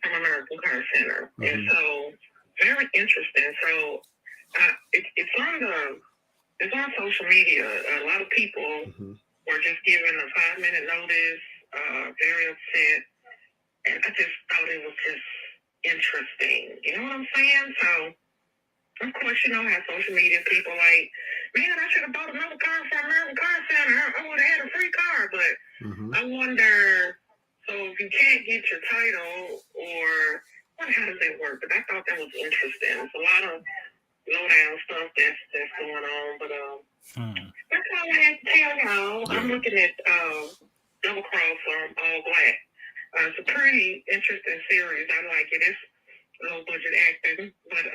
from American Car Center, and so very interesting. So it's on social media. A lot of people were just given a 5-minute notice, very upset, and I just thought it was just interesting. You know what I'm saying? So, of course, how social media people like, man, I should have bought another car from American Car Center. I would have had a free car, but I wonder, so if you can't get your title, or how does that work? But I thought that was interesting. It's a lot of low-down stuff that's going on, but that's all I had to tell y'all. I'm looking at Double Cross on All Black. It's a pretty interesting series. I like it. It's low budget acting, but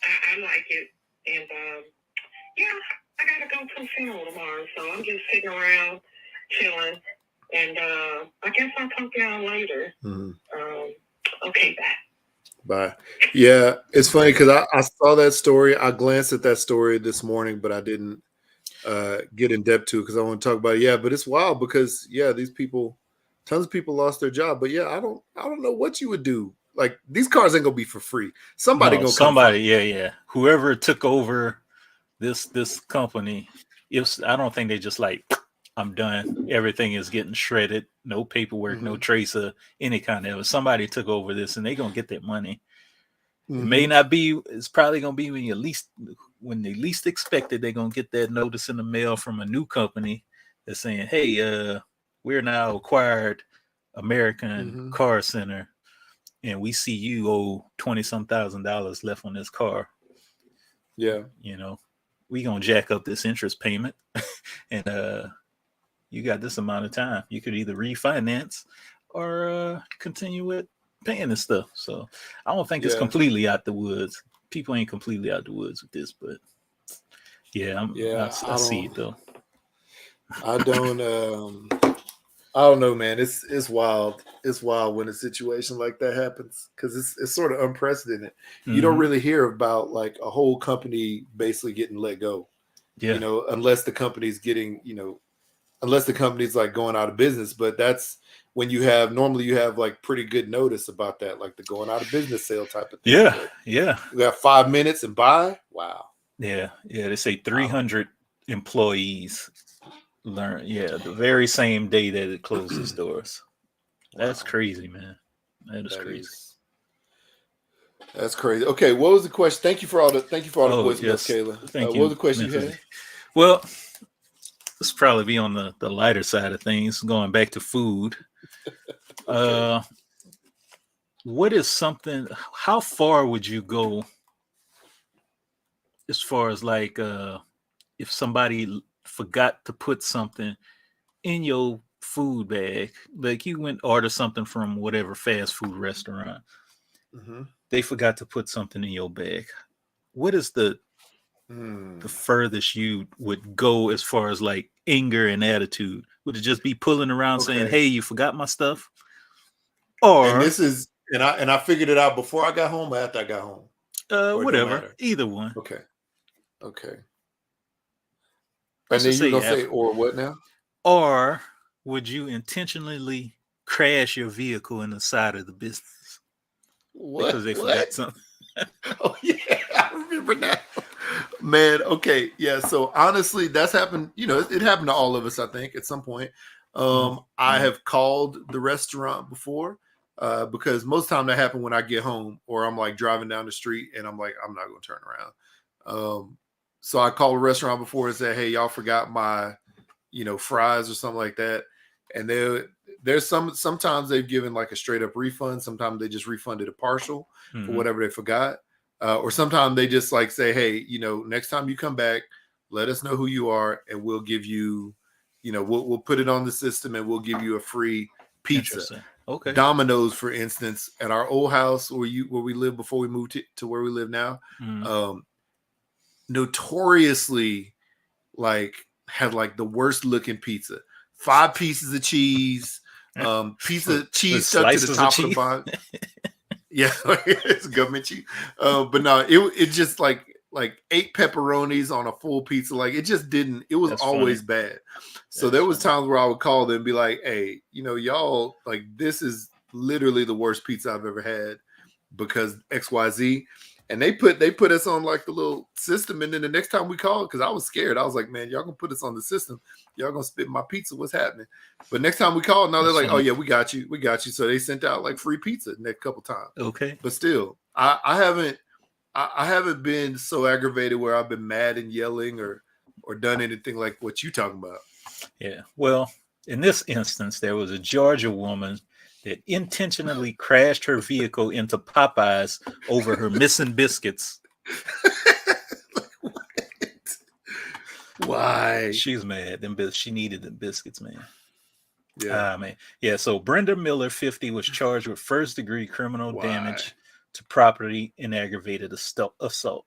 I like it. And I gotta go to a funeral tomorrow, so I'm just sitting around chilling. And I guess I'll talk to y'all later. Okay, bye. Bye. Yeah, it's funny because I saw that story. I glanced at that story this morning, but I didn't get in depth to it because I want to talk about it. Yeah, but it's wild because these people, tons of people lost their job. But I don't know what you would do. Like, these cars ain't gonna be for free. Somebody. Whoever took over this company, I don't think they just like, I'm done. Everything is getting shredded. No paperwork, no trace of any kind of. Somebody took over this, and they're gonna get that money. It may not be. It's probably gonna be when they least expect it. They're gonna get that notice in the mail from a new company that's saying, "Hey, we're now acquired American Car Center, and we see you owe $20-some thousand left on this car. Yeah, we gonna jack up this interest payment, and you got this amount of time. You could either refinance or continue with paying this stuff." So I don't think it's completely out the woods. People ain't completely out the woods with this, but I see it though. I don't know, man. It's wild. It's wild when a situation like that happens because it's sort of unprecedented. You don't really hear about like a whole company basically getting let go. Yeah. Unless the company's getting, unless the company's like going out of business, but that's when normally you have like pretty good notice about that, like the going out of business sale type of thing. Yeah. But Yeah. We got 5 minutes and buy. Wow. Yeah. Yeah. They say 300 employees learn. Yeah. The very same day that it closes doors. That's crazy, man. That is crazy. That's crazy. Okay. What was the question? Thank you for all the voicemails, Kayla. Thank you. What was the question you had? Well, This probably be on the lighter side of things. Going back to food. Okay. What is something? How far would you go as far as like if somebody forgot to put something in your food bag, like you went order something from whatever fast food restaurant, they forgot to put something in your bag. What is the furthest you would go as far as like anger and attitude? Would it just be pulling around saying, "Hey, you forgot my stuff"? Or and this is and I figured it out before I got home or after I got home. whatever, either one. Okay. Let's And then just you're gonna say say, or what now? Or would you intentionally crash your vehicle in the side of the business because they forgot something? Oh yeah, I remember now. Man, okay, yeah. So honestly, that's happened. You know, it happened to all of us. I think at some point. I have called the restaurant before because most of the time that happens when I get home or I'm like driving down the street and I'm like, I'm not going to turn around. So I called a restaurant before and said, "Hey, y'all forgot my, fries or something like that." And there's sometimes they've given like a straight up refund. Sometimes they just refunded a partial for whatever they forgot. Or sometimes they just like say, "Hey, next time you come back, let us know who you are and we'll give you, we'll put it on the system and we'll give you a free pizza." Okay. Domino's, for instance, at our old house where we lived before we moved to where we live now, notoriously had like the worst looking pizza. 5 pieces of cheese, cheese stuck to the top of the bun. Yeah, it's government cheese. But no, it just like 8 pepperonis on a full pizza. Like it just didn't. It was That's always funny. bad. So there was times where I would call them and be like, "Hey, y'all, like this is literally the worst pizza I've ever had because XYZ." And they put us on like the little system, and then the next time we called, because I was scared, I was like, "Man, y'all gonna put us on the system? Y'all gonna spit my pizza? What's happening?" But next time we called, now they're like, "Oh yeah, we got you. So they sent out like free pizza next couple times. Okay, but still, I haven't been so aggravated where I've been mad and yelling or done anything like what you talking about. Yeah, well, in this instance, there was a Georgia woman that intentionally crashed her vehicle into Popeyes over her missing biscuits. Why? She's mad. She needed the biscuits, man. Yeah. Man. Yeah, so Brenda Miller, 50, was charged with first-degree criminal damage to property and aggravated assault.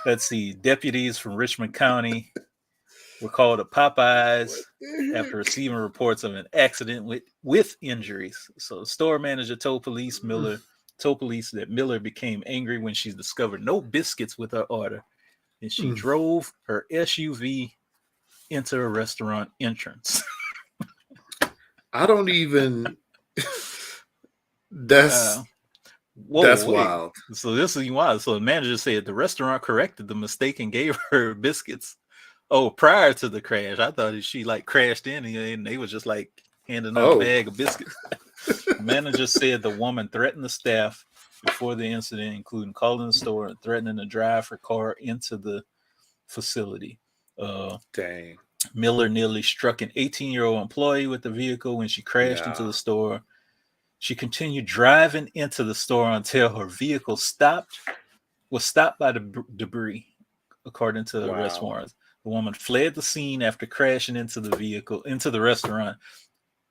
Let's see. Deputies from Richmond County were called to Popeyes after receiving reports of an accident with injuries. So the store manager told police that Miller became angry when she discovered no biscuits with her order, and she drove her SUV into a restaurant entrance. I don't even. That's wild. So this is wild. So the manager said the restaurant corrected the mistake and gave her biscuits. Oh, prior to the crash, I thought she like crashed in and they was just like handing out a bag of biscuits. The manager said the woman threatened the staff before the incident, including calling the store and threatening to drive her car into the facility. Dang. Miller nearly struck an 18-year-old employee with the vehicle when she crashed into the store. She continued driving into the store until her vehicle was stopped by the debris, according to the arrest warrants. The woman fled the scene after crashing into the restaurant,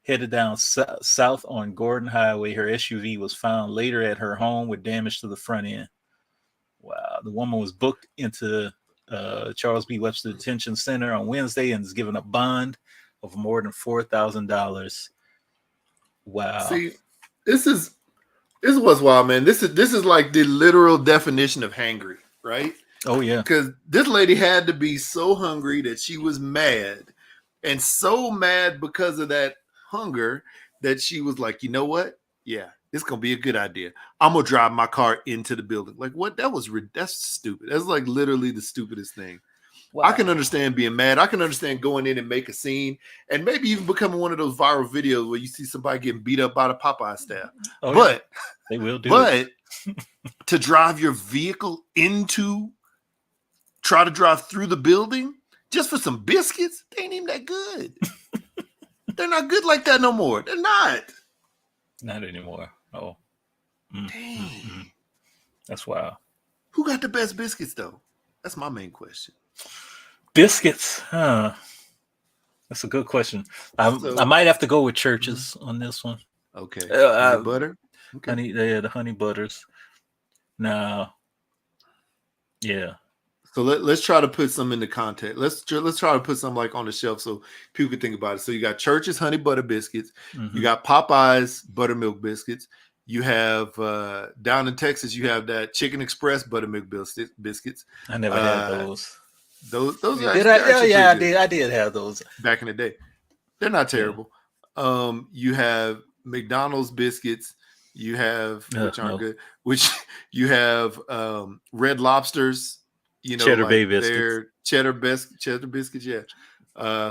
headed down south on Gordon Highway. Her SUV was found later at her home with damage to the front end. Wow. The woman was booked into Charles B. Webster Detention Center on Wednesday and is given a bond of more than $4,000. Wow. See, this is what's wild, man. This is like the literal definition of hangry, right? Oh yeah. Because this lady had to be so hungry that she was mad, and so mad because of that hunger that she was like, "You know what? Yeah, it's gonna be a good idea. I'm gonna drive my car into the building." Like what? That's stupid. That's like literally the stupidest thing. Wow. I can understand being mad. I can understand going in and make a scene, and maybe even becoming one of those viral videos where you see somebody getting beat up by the Popeye staff. But they will do. But to drive your vehicle try to drive through the building just for some biscuits. They ain't even that good. They're not good like that no more. They're not. Not anymore. Oh. Dang. That's wild. Who got the best biscuits though? That's my main question. Biscuits, huh? That's a good question. I might have to go with Church's on this one. Okay. Honey butter. Okay. The honey butters. Now, yeah. So let's try to put some into context. Let's try to put some like on the shelf so people can think about it. So you got Church's honey butter biscuits. Mm-hmm. You got Popeye's buttermilk biscuits. You have down in Texas, you have that Chicken Express buttermilk biscuits. I never had those. Those are I did have those back in the day. They're not terrible. Yeah. You have McDonald's biscuits. You have which aren't good. Which you have Red Lobsters. You know, Cheddar like Bay biscuits. Cheddar biscuits. Yeah.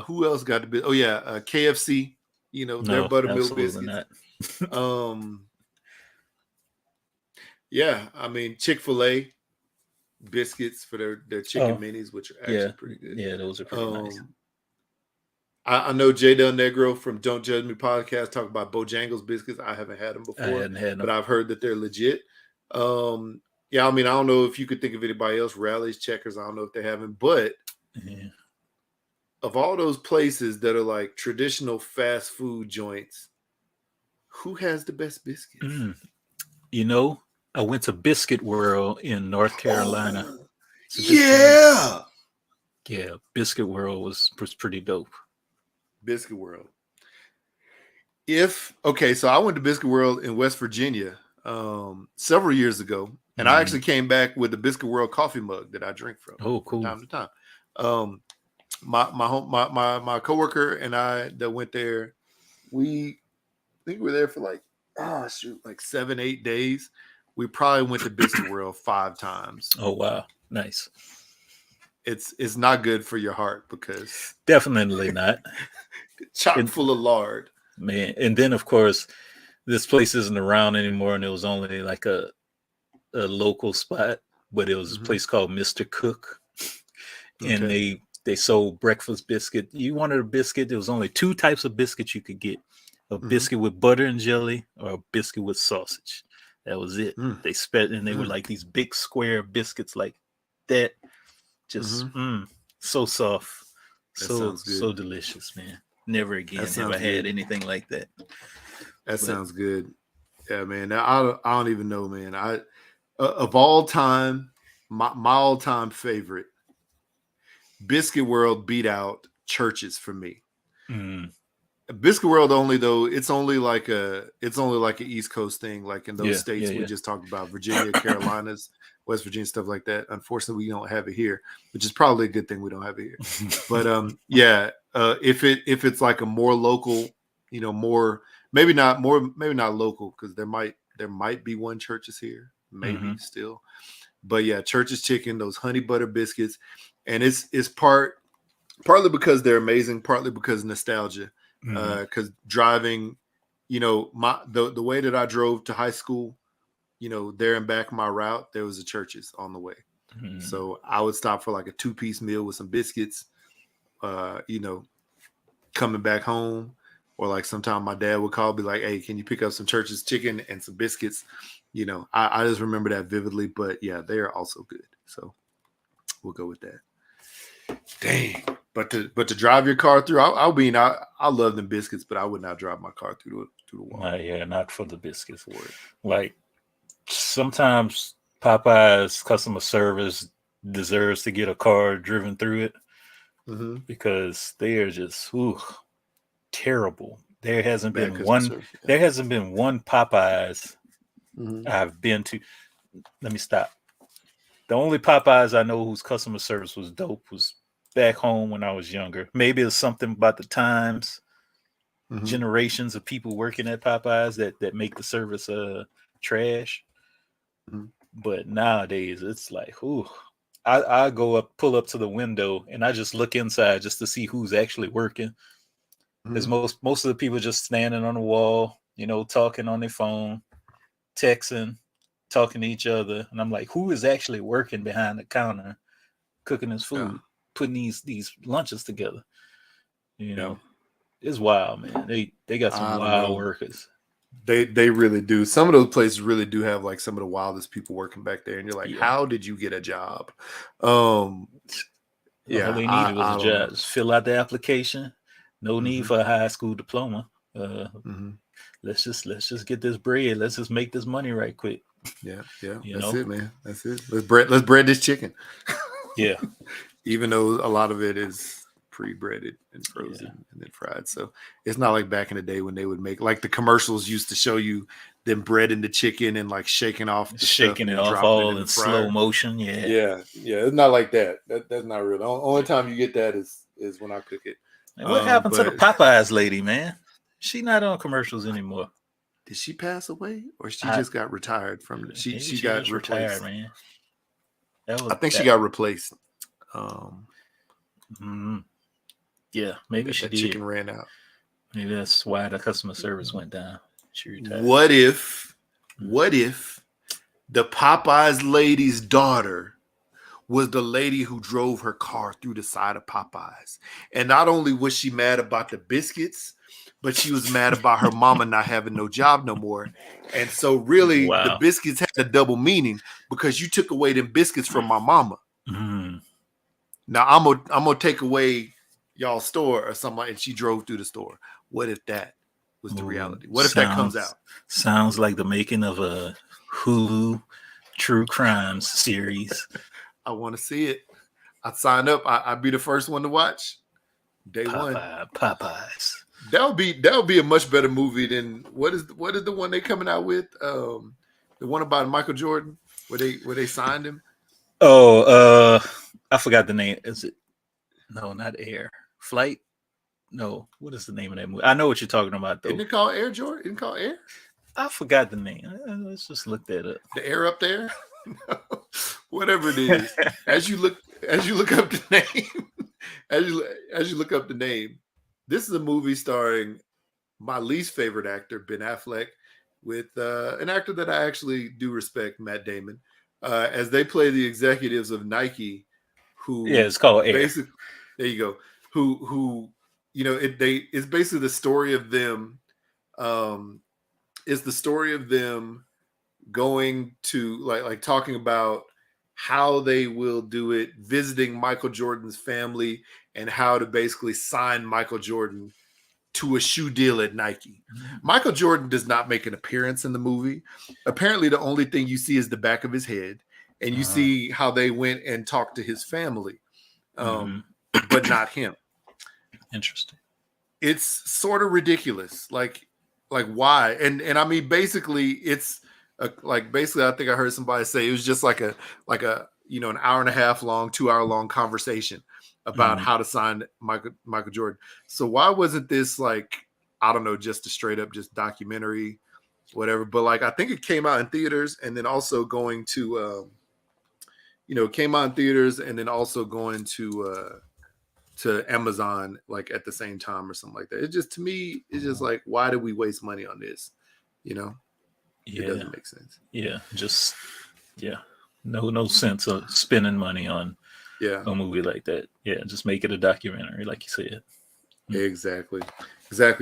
Who else got the? Oh yeah, KFC. You know, their buttermilk biscuits. Not. Yeah, I mean Chick-fil-A biscuits for their chicken minis, which are actually pretty good. Yeah, those are pretty nice. I know J Del Negro from Don't Judge Me podcast talk about Bojangles biscuits. I haven't had them before, but I've heard that they're legit. Yeah, I mean, I don't know if you could think of anybody else. Rallies, Checkers, I don't know if they haven't, but of all those places that are like traditional fast food joints, who has the best biscuits? You know, I went to Biscuit World in North Carolina. Yeah, Biscuit World was pretty dope. Biscuit World. So I went to Biscuit World in West Virginia several years ago, and I actually came back with the Biscuit World coffee mug that I drink from. Oh, cool. From time to time. My coworker and I that went there, I think we were there for like 7-8 days. We probably went to Biscuit World 5 times. Oh wow, nice. It's not good for your heart because definitely not. Chock full of lard, man. And then of course, this place isn't around anymore, and it was only like a local spot, but it was a place called Mr. Cook, and they sold breakfast biscuit. You wanted a biscuit? There was only 2 types of biscuits you could get: a biscuit with butter and jelly, or a biscuit with sausage. That was it. They were like these big square biscuits like that. Just so soft. So delicious, man. Never again have I had anything like that. Sounds good. Yeah, man. I don't even know, man. Of all time, my all-time favorite, Biscuit World beat out Church's for me. Biscuit World it's only like an East Coast thing, like in those states we just talked about, Virginia, Carolinas, West Virginia, stuff like that. Unfortunately, we don't have it here, which is probably a good thing we don't have it here. But if it's like a more local, maybe not local, because there might be one Church's here, maybe still. But yeah, Church's chicken, those honey butter biscuits, and it's partly because they're amazing, partly because of nostalgia. Because driving, the way that I drove to high school, there and back my route, there was a Church's on the way. So I would stop for like a 2-piece meal with some biscuits, coming back home, or like sometime my dad would call, be like, "Hey, can you pick up some Church's chicken and some biscuits?" I just remember that vividly. But yeah, they are also good. So we'll go with that. Dang. But to drive your car through, I love them biscuits, but I would not drive my car through the wall. Not for the biscuits. Like sometimes Popeye's customer service deserves to get a car driven through it because they are just terrible. There hasn't been one. There hasn't been one Popeyes I've been to. Let me stop. The only Popeyes I know whose customer service was dope was back home when I was younger. Maybe it's something about the times, generations of people working at Popeyes that make the service trash. But nowadays it's like, I pull up to the window and I just look inside just to see who's actually working. Because most of the people just standing on the wall, talking on their phone, texting, talking to each other. And I'm like, who is actually working behind the counter cooking his food? putting these lunches together. You know, it's wild, man. They got some wild workers. They really do. Some of those places really do have like some of the wildest people working back there, and you're like, how did you get a job? All they needed was a job. Just fill out the application. No need for a high school diploma. Let's just get this bread. Let's just make this money right quick. Yeah. That's it, man. That's it. Let's bread this chicken. Yeah. Even though a lot of it is pre-breaded and frozen and then fried. So it's not like back in the day when they would make like the commercials used to show you them breading the chicken and like shaking it off all in slow motion. Yeah. It's not like that. That's not real. The only time you get that is when I cook it. And what happened to the Popeyes lady, man? She not on commercials anymore. Did she pass away, or she just got retired from the, she got replaced, retired, man. I think she got replaced. Yeah, maybe she did. Chicken ran out. Maybe that's why the customer service went down. She retired. What if the Popeyes lady's daughter was the lady who drove her car through the side of Popeyes? And not only was she mad about the biscuits, but she was mad about her mama not having no job no more. And so really the biscuits had a double meaning because you took away them biscuits from my mama. Now I'm gonna take away y'all's store or something, and she drove through the store. What if that was the reality? What if that comes out? Sounds like the making of a Hulu true crimes series. I want to see it. I'd sign up. I'd be the first one to watch. Day one. Popeyes. That would be a much better movie than what is the one they coming out with? The one about Michael Jordan where they signed him. Oh, I forgot the name. Is it? No, not Air. Flight? No. What is the name of that movie? I know what you're talking about, though. Isn't it called Air, Jordan? Isn't it called Air? I forgot the name. Let's just look that up. The air up there? Whatever it is. As you look up the name, as you look up the name, this is a movie starring my least favorite actor, Ben Affleck, with an actor that I actually do respect, Matt Damon, as they play the executives of Nike, who it's called Air. There you go. Who it's basically the story of them. It's the story of them going to like talking about how they will do it, visiting Michael Jordan's family, and how to basically sign Michael Jordan to a shoe deal at Nike. Michael Jordan does not make an appearance in the movie. Apparently, the only thing you see is the back of his head, and you see how they went and talked to his family, but not him. Interesting. It's sort of ridiculous. Like why? And I mean, basically, it's basically, I think I heard somebody say it was just like a an hour and a half long, 2 hour long conversation about how to sign Michael Jordan. So why wasn't this like, I don't know, just a straight up just documentary, whatever? But like, I think it came out in theaters and then also going to, came out in theaters and then also going to Amazon like at the same time or something like that. It just, to me, it's just like, why did we waste money on this? It doesn't make sense. No sense of spending money on a movie like that. Just make it a documentary, like you said. Exactly.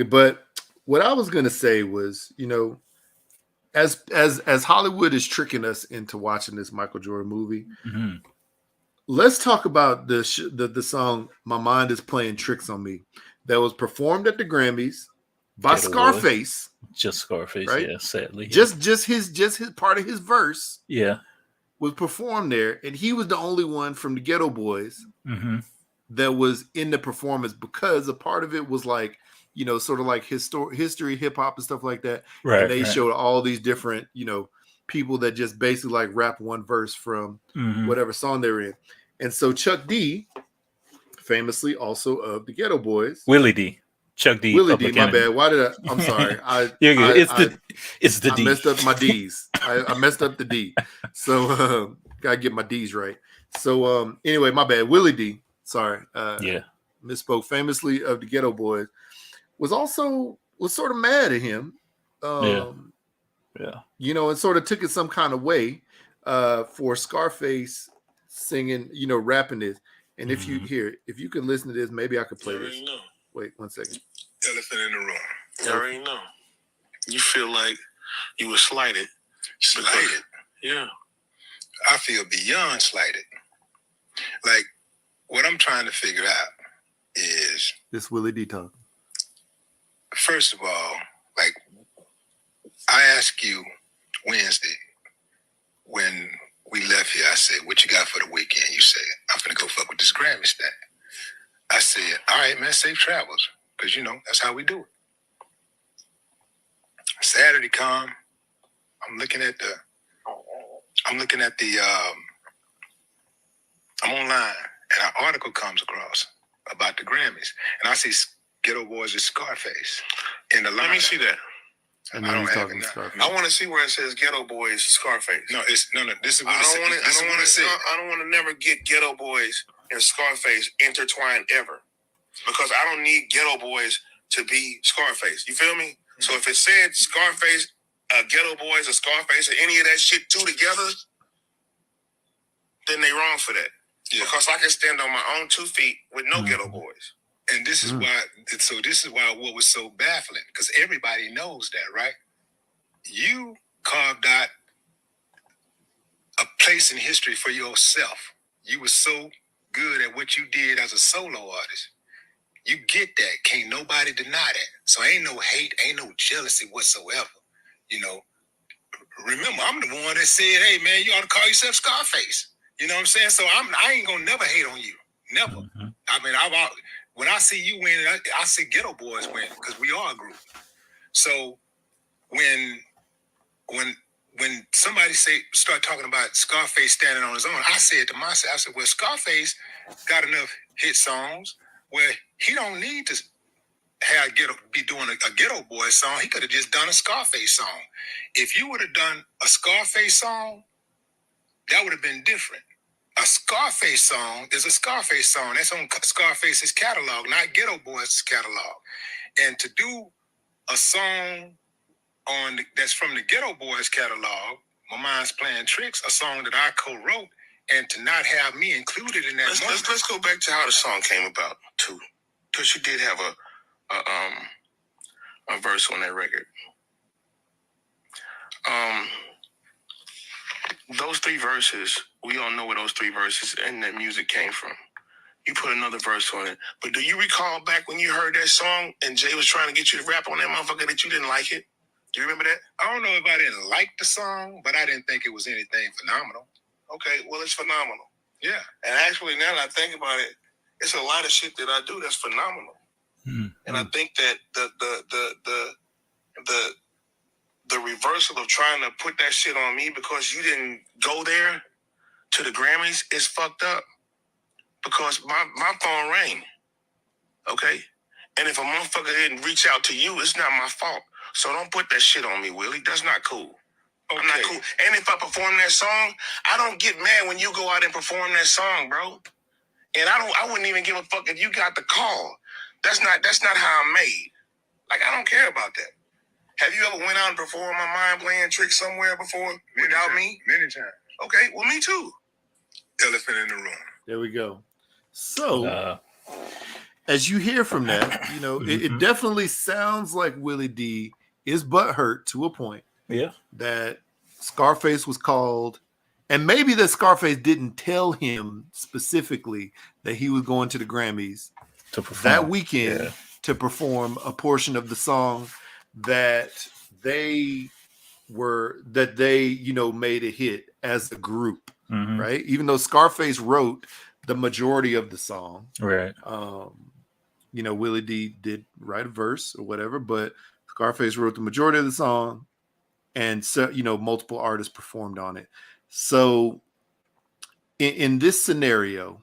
But what I was gonna say was, as Hollywood is tricking us into watching this Michael Jordan movie, let's talk about the song "My Mind Is Playing Tricks on Me" that was performed at the Grammys by Scarface. Just Scarface, right? Yeah, sadly. Just his part of his verse. Yeah. Was performed there, and he was the only one from the Ghetto Boys that was in the performance because a part of it was like, sort of like history, hip hop and stuff like that. Right. And they showed all these different, people that just basically like rap one verse from whatever song they're in. And so Chuck D, famously also of the Ghetto Boys. Willie D. Chuck D. Willie D, my bad. Why did I'm sorry. You're good. It's the D. I messed up my D's. I messed up the D. So gotta get my D's right. So anyway, my bad. Willie D. Sorry. Misspoke. Famously of the Ghetto Boys was sort of mad at him. And sort of took it some kind of way for Scarface singing, rapping this. And if you can listen to this, maybe I could play this. Know. Wait 1 second. Elephant in the room. You already know. You feel like you were slighted. Slighted? Yeah. I feel beyond slighted. Like, what I'm trying to figure out is... This Willie D talk. First of all, like, I asked you Wednesday when we left here, I said, what you got for the weekend? You said, I'm finna go fuck with this Grammy stack. I said, all right, man, safe travels. Because, you know, that's how we do it. Saturday come, I'm looking at the, I'm online, and an article comes across about the Grammys. And I see Ghetto Boys with Scarface in the line. Let me see that. And I then don't he's have talking it now. Scarface. I want to see where it says Ghetto Boys Scarface. No, this is what I it don't said. want to. This is what it said. I don't want to never get Ghetto Boys and Scarface intertwined ever, because I don't need Ghetto Boys to be Scarface. You feel me? Mm-hmm. So if it said Scarface, Ghetto Boys, or Scarface, or any of that shit two together, then they wrong for that. Yeah. Because I can stand on my own 2 feet with no Ghetto Boys. And this is why. So this is why what was so baffling, because everybody knows that, right? You carved out a place in history for yourself. You were so good at what you did as a solo artist. You get that. Can't nobody deny that. So ain't no hate, ain't no jealousy whatsoever. You know, remember, I'm the one that said, hey, man, you ought to call yourself Scarface. You know what I'm saying? So I ain't gonna never hate on you. Never. Mm-hmm. I mean, when I see you win, I see Ghetto Boys win, because we are a group. So when somebody start talking about Scarface standing on his own, I said to myself, I said, well, Scarface got enough hit songs where he don't need to be doing a Ghetto Boy song. He could have just done a Scarface song. If you would have done a Scarface song, that would have been different. A Scarface song is a Scarface song. That's on Scarface's catalog, not Ghetto Boys' catalog. And to do a song that's from the Ghetto Boys catalog, My Mind's Playing Tricks, a song that I co-wrote, and to not have me included in that. Let's go back to how the song came about too, because you did have a verse on that record. Those 3 verses, we all know where those 3 verses and that music came from. You put another verse on it. But do you recall back when you heard that song and Jay was trying to get you to rap on that motherfucker that you didn't like it? Do you remember that? I don't know if I didn't like the song, but I didn't think it was anything phenomenal. Okay, well, it's phenomenal. Yeah. And actually, now that I think about it, it's a lot of shit that I do that's phenomenal. Mm-hmm. And I think that the reversal of trying to put that shit on me because you didn't go there to the Grammys is fucked up. Because my phone rang. Okay? And if a motherfucker didn't reach out to you, it's not my fault. So don't put that shit on me, Willie. That's not cool. Okay. I'm not cool. And if I perform that song, I don't get mad when you go out and perform that song, bro. And I wouldn't even give a fuck if you got the call. That's not how I'm made. Like, I don't care about that. Have you ever went out and performed My Mind Playing Tricks somewhere before without me? Many times. Okay, well, me too. Elephant in the room. There we go. So, as you hear from that, you know, it definitely sounds like Willie D is butthurt to a point. Yeah. That Scarface was called, and maybe that Scarface didn't tell him specifically that he was going to the Grammys to perform that weekend to perform a portion of the song that they made a hit as a group, right? Even though Scarface wrote the majority of the song, right? You know, Willie D did write a verse or whatever, but Scarface wrote the majority of the song, and so, you know, multiple artists performed on it. So in this scenario,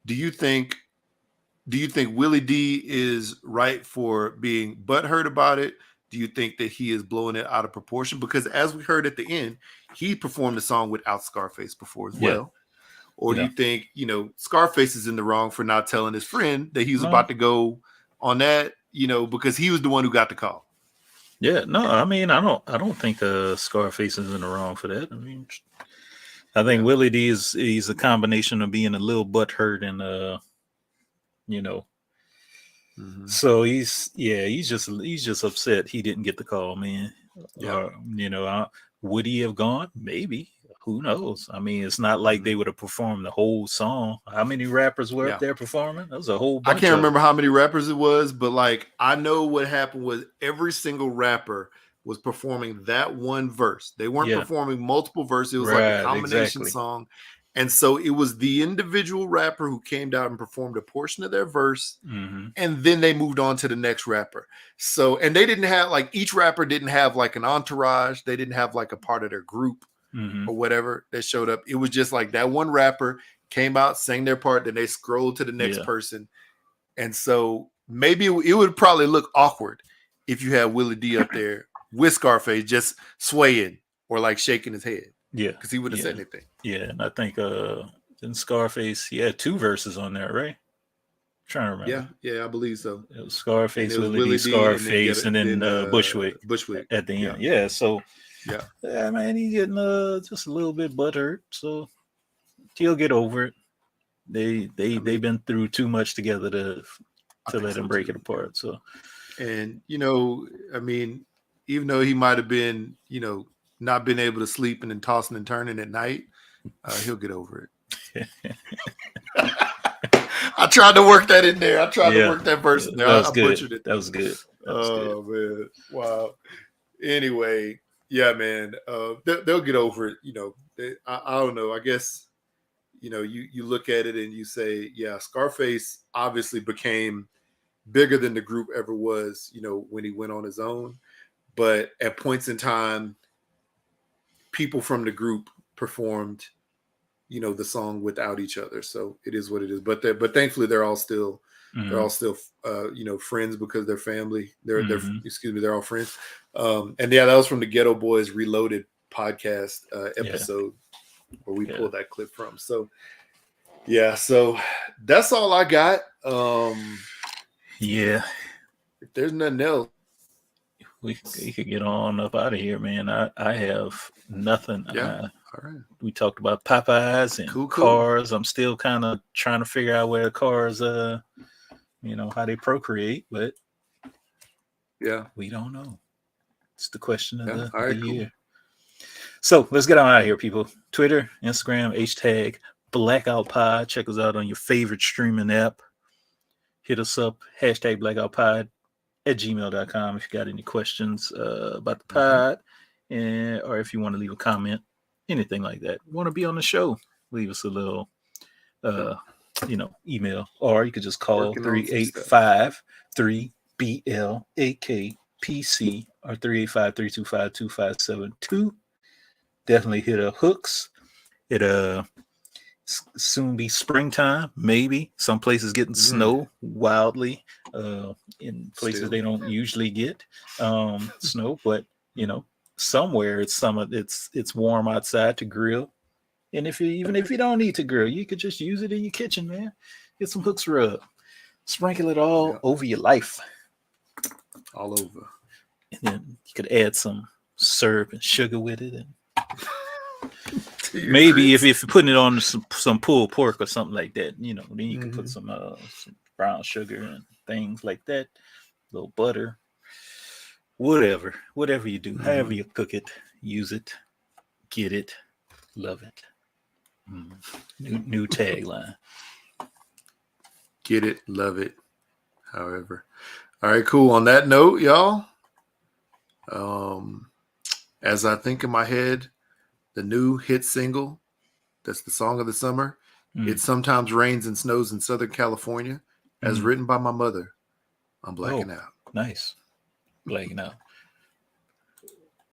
do you think Willie D is right for being butthurt about it? Do you think that he is blowing it out of proportion? Because as we heard at the end, he performed the song without Scarface before as well. Or do you think, you know, Scarface is in the wrong for not telling his friend that he was about to go on that, you know, because he was the one who got the call? Yeah, no, I mean, I don't think Scarface is in the wrong for that. I mean, I think Willie D he's a combination of being a little butthurt and so he's just upset he didn't get the call, man. Yeah. Would he have gone? Maybe. Who knows? I mean, it's not like they would have performed the whole song. How many rappers were up there performing? That was a whole bunch. I can't remember how many rappers it was, but like I know what happened was every single rapper was performing that one verse. They weren't performing multiple verses. It was like a combination song. And so it was the individual rapper who came down and performed a portion of their verse, and then they moved on to the next rapper. So, and they didn't have like each rapper didn't have like an entourage. They didn't have like a part of their group or whatever that showed up. It was just like that one rapper came out, sang their part, then they scrolled to the next person. And so maybe it would probably look awkward if you had Willie D up there with Scarface just swaying or like shaking his head. Yeah, because he wouldn't have said anything. Yeah, and I think in Scarface, he had 2 verses on there, right? I'm trying to remember. Yeah, I believe so. It was Scarface, Willie D, Scarface, and then Bushwick at the end. Yeah, so man, he's getting just a little bit butthurt, so he'll get over it. They've been through too much together to let him break it apart. So, and I mean, even though he might have been, not been able to sleep and then tossing and turning at night, he'll get over it. I tried to work that in there. I tried to work that verse in there. I butchered it. That was good. Man. Wow. Anyway, yeah, man. They'll get over it. I don't know. I guess, you look at it and you say, yeah, Scarface obviously became bigger than the group ever was, when he went on his own. But at points in time, people from the group performed, the song without each other. So it is what it is. But thankfully they're all still friends because they're family. They're all friends. And that was from the Ghetto Boys Reloaded podcast episode where we pulled that clip from. So so that's all I got. If there's nothing else, we could get on up out of here, man. I have nothing. All right. We talked about Popeyes and cars. I'm still kind of trying to figure out where the cars, how they procreate, but we don't know. It's the question of the year. So let's get on out of here, people. Twitter, Instagram, # Blackout Pod. Check us out on your favorite streaming app. Hit us up, # Blackout Pod at gmail.com if you got any questions about the pod, or if you want to leave a comment, anything like that. Want to be on the show, leave us a little email, or you could just call 385-3BLAKPC or 385-325-2572. Definitely hit up hooks. It'll soon be springtime, maybe. Some places getting snow wildly in places they don't usually get snow, but somewhere it's warm outside to grill. And if you don't need to grill, you could just use it in your kitchen, man. Get some hooks rub, sprinkle it all over your life, all over, and then you could add some syrup and sugar with it, and maybe if you're putting it on some pulled pork or something like that, then you can put some brown sugar and things like that, a little butter, whatever you do, however you cook it, use it, get it, love it. New tagline. Get it, love it, however. All right, cool. On that note, y'all, as I think in my head, the new hit single, that's the song of the summer. It sometimes rains and snows in Southern California, as written by my mother. I'm blacking out. Nice. Blacking out.